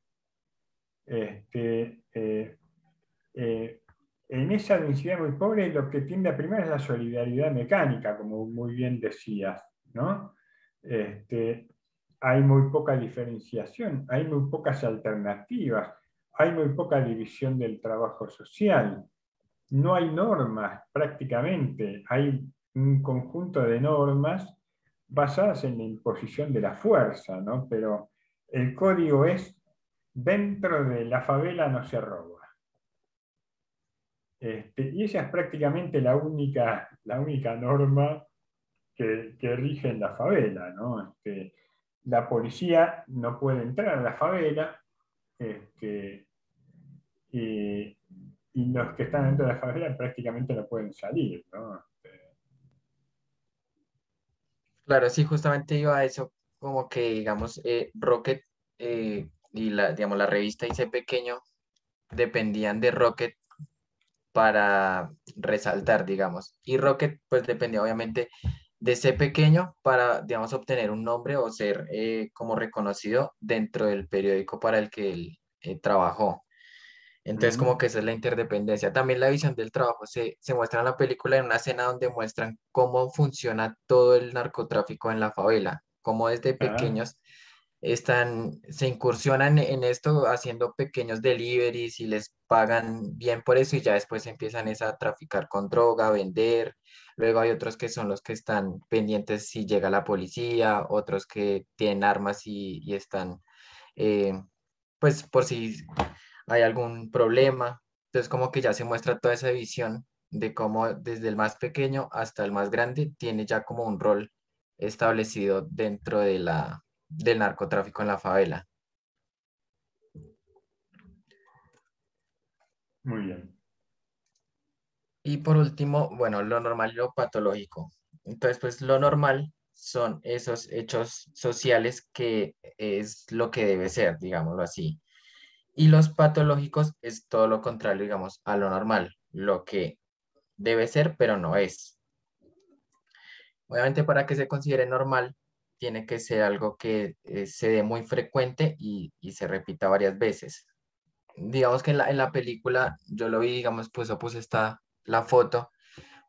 En esa densidad muy pobre lo que tiende a primar es la solidaridad mecánica, como muy bien decías, ¿no? Hay muy poca diferenciación, hay muy pocas alternativas, hay muy poca división del trabajo social, no hay normas prácticamente, hay un conjunto de normas basadas en la imposición de la fuerza, ¿no? Pero el código es: dentro de la favela no se roba. Y esa es prácticamente la única norma que rige en la favela, ¿no? La policía no puede entrar a la favela, y, y los que están dentro de la favela prácticamente no pueden salir, ¿no? claro, sí, justamente iba a eso, como que, digamos, Rocket y digamos, la revista Hice Pequeño dependían de Rocket para resaltar, digamos. Y Rocket, pues dependía obviamente de ser pequeño para, digamos, obtener un nombre o ser como reconocido dentro del periódico para el que él trabajó. Entonces, como que esa es la interdependencia. También la visión del trabajo se muestra en la película en una escena donde muestran cómo funciona todo el narcotráfico en la favela, cómo desde Ah, pequeños se incursionan en esto haciendo pequeños deliveries y les pagan bien por eso y ya después empiezan es a traficar con droga, a vender. Luego hay otros que son los que están pendientes si llega la policía, otros que tienen armas y están, eh, pues por si hay algún problema. Entonces como que ya se muestra toda esa visión de cómo desde el más pequeño hasta el más grande tiene ya como un rol establecido dentro de del narcotráfico en la favela. muy bien. Y por último, bueno, lo normal y lo patológico. Entonces, pues lo normal son esos hechos sociales que es lo que debe ser, digámoslo así. Y los patológicos es todo lo contrario, digamos, a lo normal, lo que debe ser, pero no es. Obviamente, para que se considere normal, tiene que ser algo que se dé muy frecuente y se repita varias veces. Digamos que en la película yo lo vi, digamos, pues yo puse la foto,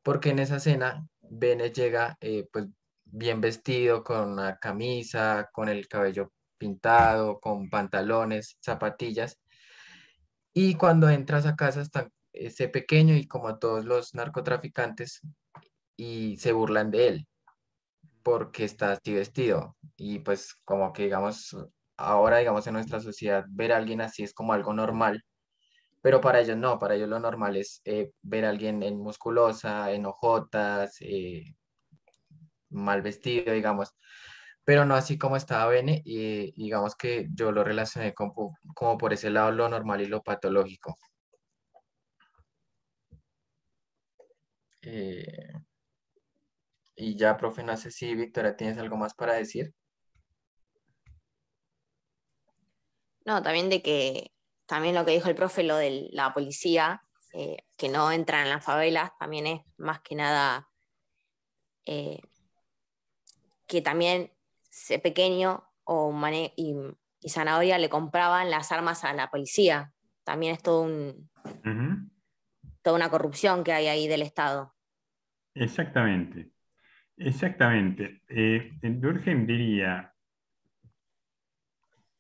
porque en esa escena Bene llega pues bien vestido, con una camisa, con el cabello pintado, con pantalones, zapatillas, y cuando entras a casa está ese pequeño y como todos los narcotraficantes y se burlan de él porque está así vestido. Y pues como que digamos, ahora digamos en nuestra sociedad ver a alguien así es como algo normal, pero para ellos no, para ellos lo normal es ver a alguien en musculosa, en ojotas, mal vestido, digamos, pero no así como estaba Bene, y digamos que yo lo relacioné como por ese lado lo normal y lo patológico. Eh, y ya, profe, no sé si Victoria tienes algo más para decir. No, también también lo que dijo el profe, lo de la policía, que no entra en las favelas, también es más que nada que también pequeño y Zanahoria le compraban las armas a la policía. También es toda una corrupción que hay ahí del Estado. Exactamente, exactamente. Durkheim diría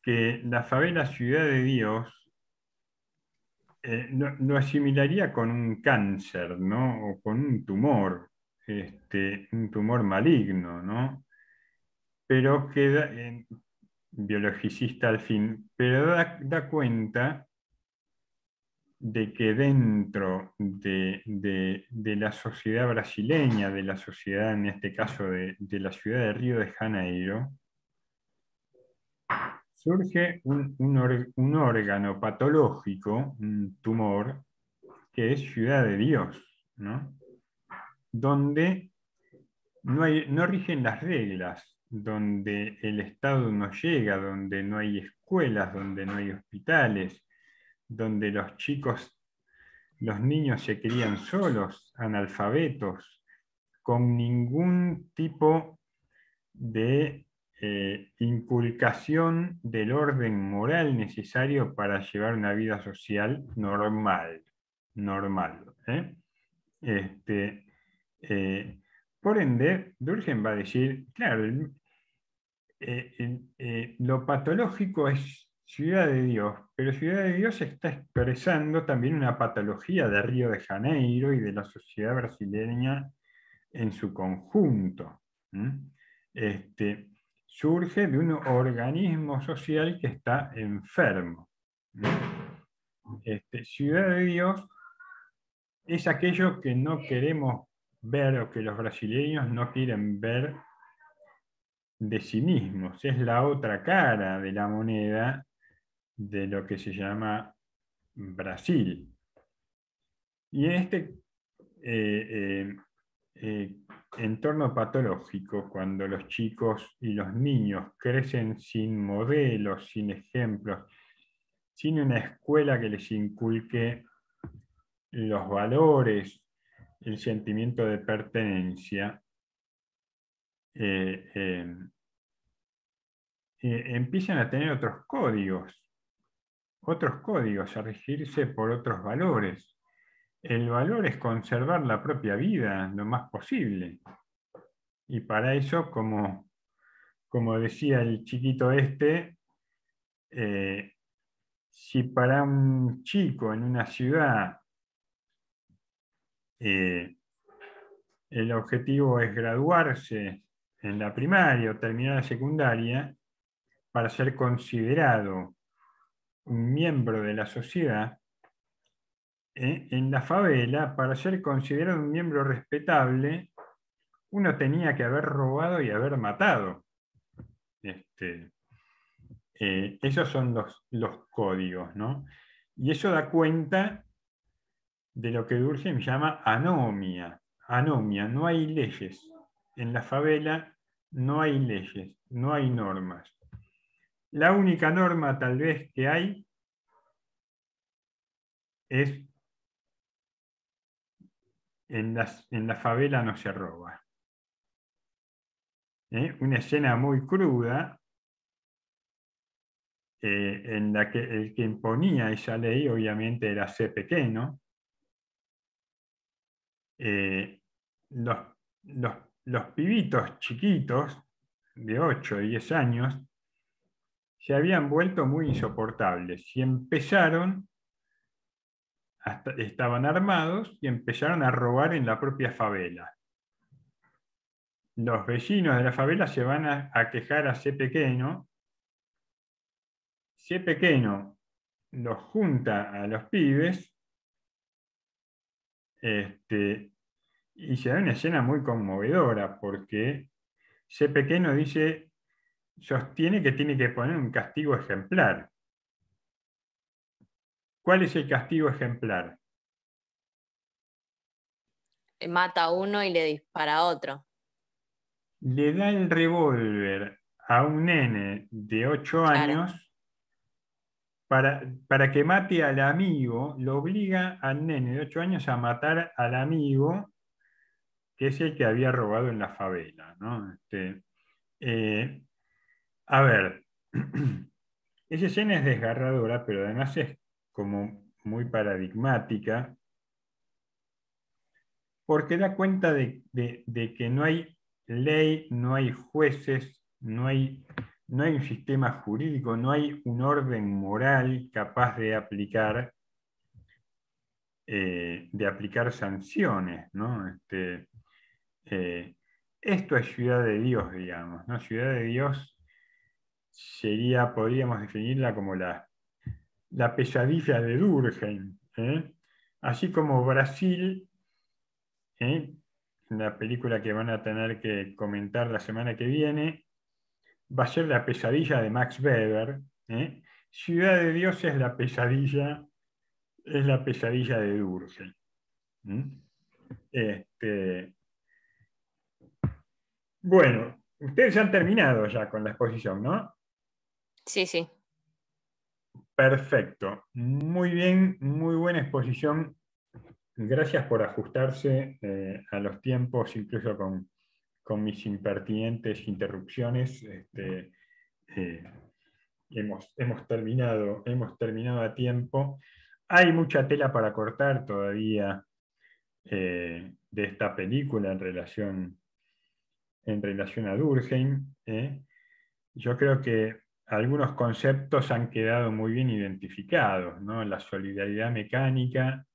que la favela Ciudad de Dios lo asimilaría con un cáncer, ¿no? O con un tumor maligno, ¿no? Pero queda, biologicista al fin, pero da cuenta de que dentro de la sociedad brasileña, de la sociedad, en este caso, de la ciudad de Río de Janeiro, surge un órgano patológico, un tumor, que es Ciudad de Dios, ¿no? Donde no rigen las reglas, donde el Estado no llega, donde no hay escuelas, donde no hay hospitales, donde los chicos, los niños se crían solos, analfabetos, con ningún tipo de inculcación del orden moral necesario para llevar una vida social normal. Por ende, Durkheim va a decir, claro, lo patológico es Ciudad de Dios, pero Ciudad de Dios está expresando también una patología de Río de Janeiro y de la sociedad brasileña en su conjunto. Surge de un organismo social que está enfermo. Ciudad de Dios es aquello que no queremos ver o que los brasileños no quieren ver de sí mismos. Es la otra cara de la moneda de lo que se llama Brasil. Y en este entorno patológico, cuando los chicos y los niños crecen sin modelos, sin ejemplos, sin una escuela que les inculque los valores, el sentimiento de pertenencia, empiezan a tener otros códigos, a regirse por otros valores. El valor es conservar la propia vida lo más posible. Y para eso, como decía el chiquito si para un chico en una ciudad el objetivo es graduarse en la primaria o terminar la secundaria para ser considerado un miembro de la sociedad, en la favela, para ser considerado un miembro respetable, uno tenía que haber robado y haber matado. Esos son los códigos, ¿no? Y eso da cuenta de lo que Durkheim llama anomia. Anomia, no hay leyes. En la favela no hay leyes, no hay normas. La única norma tal vez que hay es en la favela no se roba. Una escena muy cruda en la que el que imponía esa ley obviamente era C. Pequeno. Los pibitos chiquitos de 8 o 10 años se habían vuelto muy insoportables y estaban armados y empezaron a robar en la propia favela. Los vecinos de la favela se van a quejar a C. Pequeno. C. Pequeno los junta a los pibes y se da una escena muy conmovedora porque C. Pequeno sostiene que tiene que poner un castigo ejemplar. ¿Cuál es el castigo ejemplar? Mata a uno y le dispara a otro. Le da el revólver a un nene de 8 años para que mate al amigo, lo obliga al nene de 8 años a matar al amigo que es el que había robado en la favela, ¿no? A ver, esa escena es desgarradora, pero además es como muy paradigmática, porque da cuenta de que no hay ley, no hay jueces, no hay un sistema jurídico, no hay un orden moral capaz de aplicar sanciones, ¿no? Esto es Ciudad de Dios, digamos, ¿no? Ciudad de Dios podríamos definirla como la pesadilla de Durkheim, Así como Brasil, la película que van a tener que comentar la semana que viene, va a ser La pesadilla de Max Weber. Ciudad de Dios es la pesadilla de Durkheim. Bueno, ustedes han terminado ya con la exposición, ¿no? Sí, sí. Perfecto. Muy bien, muy buena exposición. Gracias por ajustarse a los tiempos, incluso con mis impertinentes interrupciones. Hemos terminado a tiempo. Hay mucha tela para cortar todavía de esta película en relación a Durkheim. Yo creo que algunos conceptos han quedado muy bien identificados, ¿no? La solidaridad mecánica,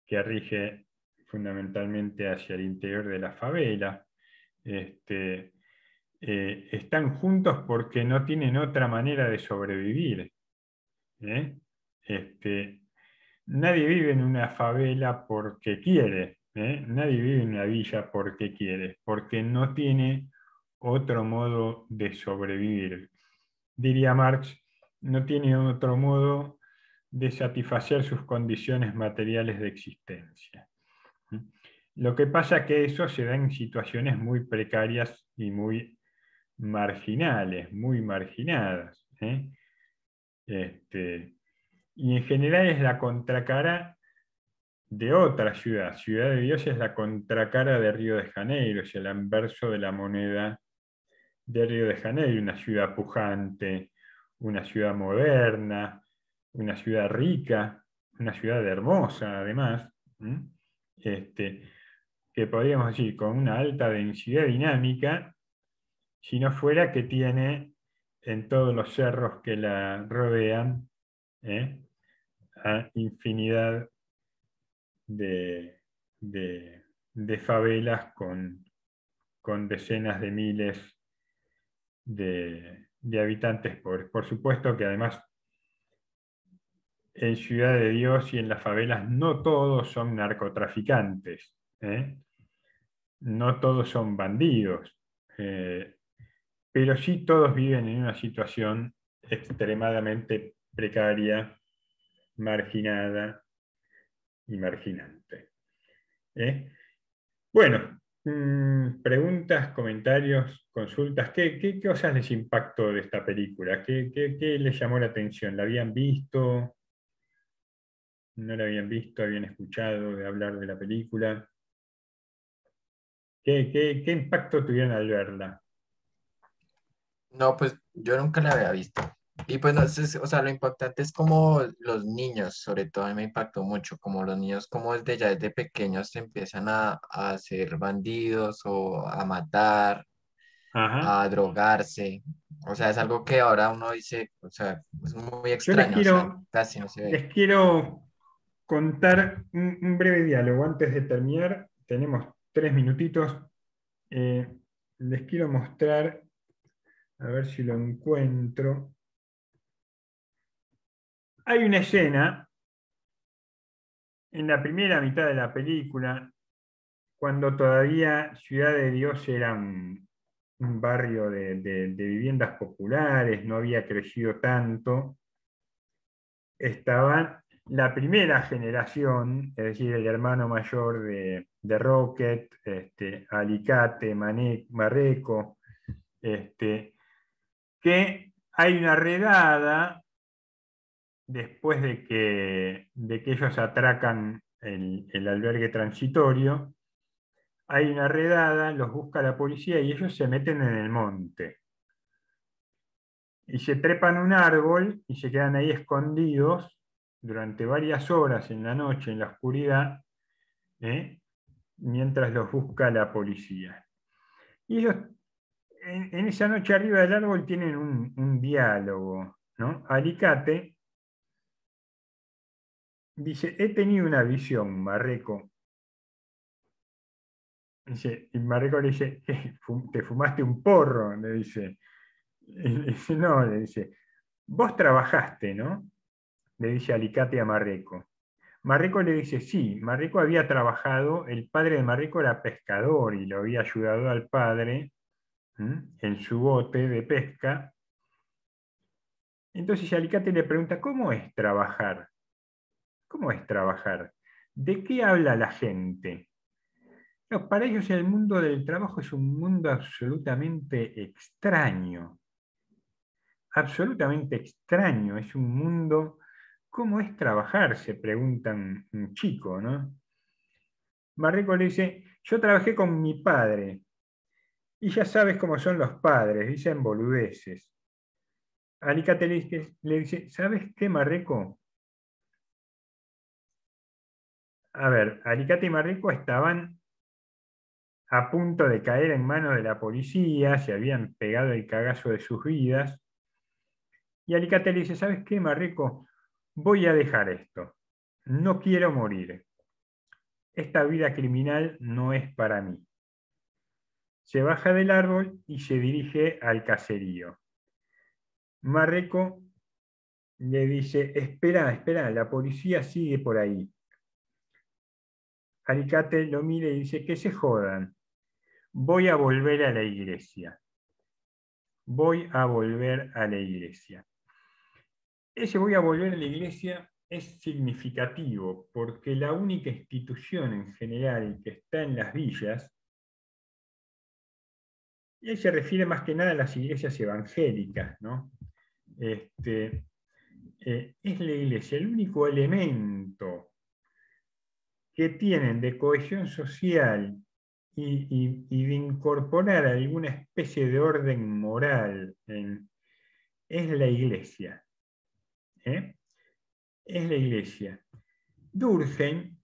que rige fundamentalmente hacia el interior de la favela. Están juntos porque no tienen otra manera de sobrevivir. Nadie vive en una favela porque quiere, nadie vive en una villa porque quiere, porque no tiene otro modo de sobrevivir. Diría Marx, no tiene otro modo de satisfacer sus condiciones materiales de existencia. Lo que pasa es que eso se da en situaciones muy precarias y muy marginales, muy marginadas. Y en general es la contracara de otra ciudad. Ciudad de Dios es la contracara de Río de Janeiro, es el anverso de la moneda de Río de Janeiro, una ciudad pujante, una ciudad moderna, una ciudad rica, una ciudad hermosa además, que podríamos decir con una alta densidad dinámica, si no fuera que tiene en todos los cerros que la rodean a infinidad de favelas con decenas de miles de habitantes pobres. Por supuesto que además en Ciudad de Dios y en las favelas no todos son narcotraficantes, no todos son bandidos, pero sí todos viven en una situación extremadamente precaria, marginada y marginante. Bueno, preguntas, comentarios, consultas. ¿Qué cosas les impactó de esta película? ¿Qué les llamó la atención? ¿La habían visto? ¿No la habían visto? ¿Habían escuchado de hablar de la película? ¿Qué impacto tuvieron al verla? No, pues yo nunca la había visto. Y pues, no sé, o sea, lo impactante es como los niños, sobre todo a mí me impactó mucho, como los niños, como desde pequeños se empiezan a ser bandidos o a matar, Ajá. a drogarse. O sea, es algo que ahora uno dice, o sea, es muy Yo les extraño, o sea, quiero, casi no se ve. les quiero contar un breve diálogo antes de terminar. Tenemos 3 minutitos. Les quiero mostrar, a ver si lo encuentro. Hay una escena en la primera mitad de la película, cuando todavía Ciudad de Dios era un barrio de viviendas populares, no había crecido tanto. Estaba la primera generación, es decir, el hermano mayor de Rocket, Alicate, Marreco, que hay una redada después de que ellos atracan el albergue transitorio. Hay una redada, los busca la policía y ellos se meten en el monte. Y se trepan un árbol y se quedan ahí escondidos durante varias horas en la noche, en la oscuridad, mientras los busca la policía. Y ellos en esa noche arriba del árbol tienen un diálogo, ¿no? Alicate dice, he tenido una visión, Marreco. Y Marreco le dice, ¿te fumaste un porro? Le dice. Y le dice, no, le dice, vos trabajaste, ¿no? Le dice Alicate a Marreco. Marreco le dice, sí, Marreco había trabajado, el padre de Marreco era pescador y lo había ayudado al padre en su bote de pesca. Entonces Alicate le pregunta, ¿cómo es trabajar? ¿Cómo es trabajar? ¿De qué habla la gente? No, para ellos el mundo del trabajo es un mundo absolutamente extraño. Absolutamente extraño. Es un mundo... ¿Cómo es trabajar? Se preguntan un chico, ¿no? Marreco le dice, yo trabajé con mi padre. Y ya sabes cómo son los padres, dicen boludeces. Alicate le dice, ¿sabes qué, Marreco? A ver, Alicate y Marreco estaban a punto de caer en manos de la policía, se habían pegado el cagazo de sus vidas. Y Alicate le dice, ¿sabes qué, Marreco? Voy a dejar esto. No quiero morir. Esta vida criminal no es para mí. Se baja del árbol y se dirige al caserío. Marreco le dice, espera, espera, la policía sigue por ahí. Alicate lo mira y dice, que se jodan. Voy a volver a la iglesia. Voy a volver a la iglesia. Ese voy a volver a la iglesia es significativo porque la única institución en general que está en las villas, y él se refiere más que nada a las iglesias evangélicas, ¿no? Es la iglesia, el único elemento que tienen de cohesión social y de incorporar alguna especie de orden moral es la iglesia. Es la iglesia. Durkheim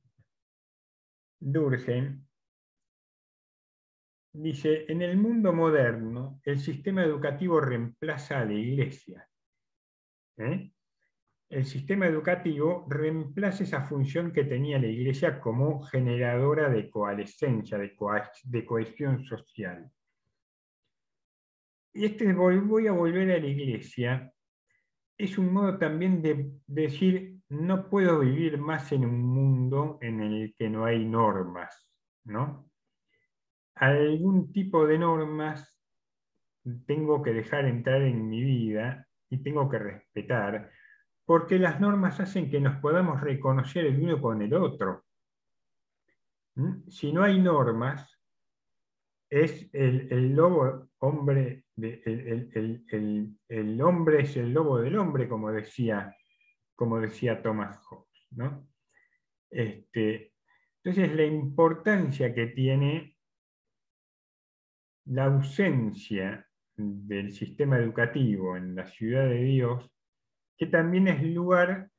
dice, en el mundo moderno el sistema educativo reemplaza a la iglesia. El sistema educativo reemplaza esa función que tenía la iglesia como generadora de coalescencia, de cohesión social. Y voy a volver a la iglesia es un modo también de decir, no puedo vivir más en un mundo en el que no hay normas, ¿no? Algún tipo de normas tengo que dejar entrar en mi vida y tengo que respetar, porque las normas hacen que nos podamos reconocer el uno con el otro. Si no hay normas, es el lobo hombre, el hombre es el lobo del hombre, como decía Thomas Hobbes, ¿no? Entonces la importancia que tiene la ausencia del sistema educativo en la ciudad de Dios, que también es el lugar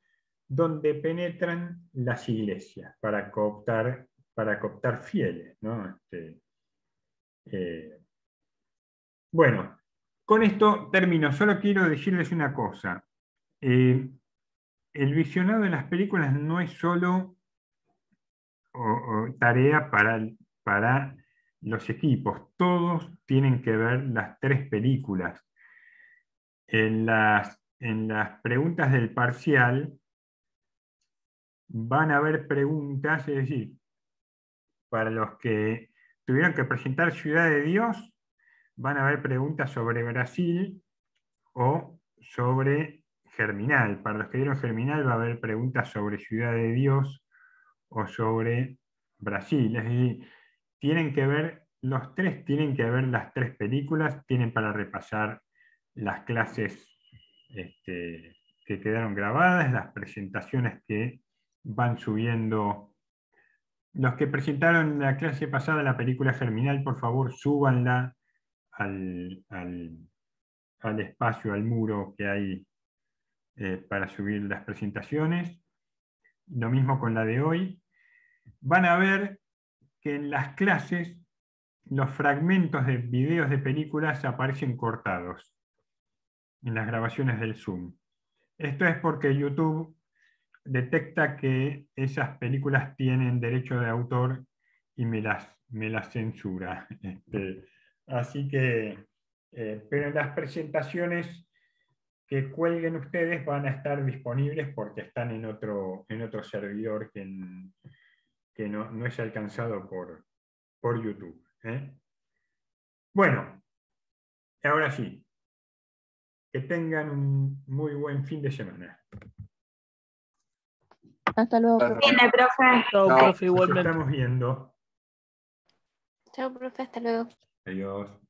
donde penetran las iglesias para cooptar fieles, ¿no? Bueno, con esto termino. Solo quiero decirles una cosa. El visionado de las películas no es solo tarea para los equipos. Todos tienen que ver las 3 películas. En las preguntas del parcial van a haber preguntas, es decir, para los que tuvieron que presentar Ciudad de Dios, van a haber preguntas sobre Brasil o sobre Germinal. Para los que vieron Germinal va a haber preguntas sobre Ciudad de Dios o sobre Brasil. Es decir, tienen que ver, los 3 tienen que ver las 3 películas, tienen para repasar las clases que quedaron grabadas, las presentaciones que van subiendo. Los que presentaron la clase pasada la película Germinal, por favor, súbanla al espacio, al muro que hay para subir las presentaciones. Lo mismo con la de hoy. Van a ver que en las clases los fragmentos de videos de películas aparecen cortados en las grabaciones del Zoom. Esto es porque YouTube detecta que esas películas tienen derecho de autor y me las censura. Así que, pero en las presentaciones que cuelguen ustedes van a estar disponibles porque están en otro servidor que no es alcanzado por YouTube. Bueno, ahora sí, que tengan un muy buen fin de semana. Hasta luego, profe. Viene, profe. Chao, Chao. profe, Nos igualmente. estamos viendo. Chao, profe, hasta luego. Adiós.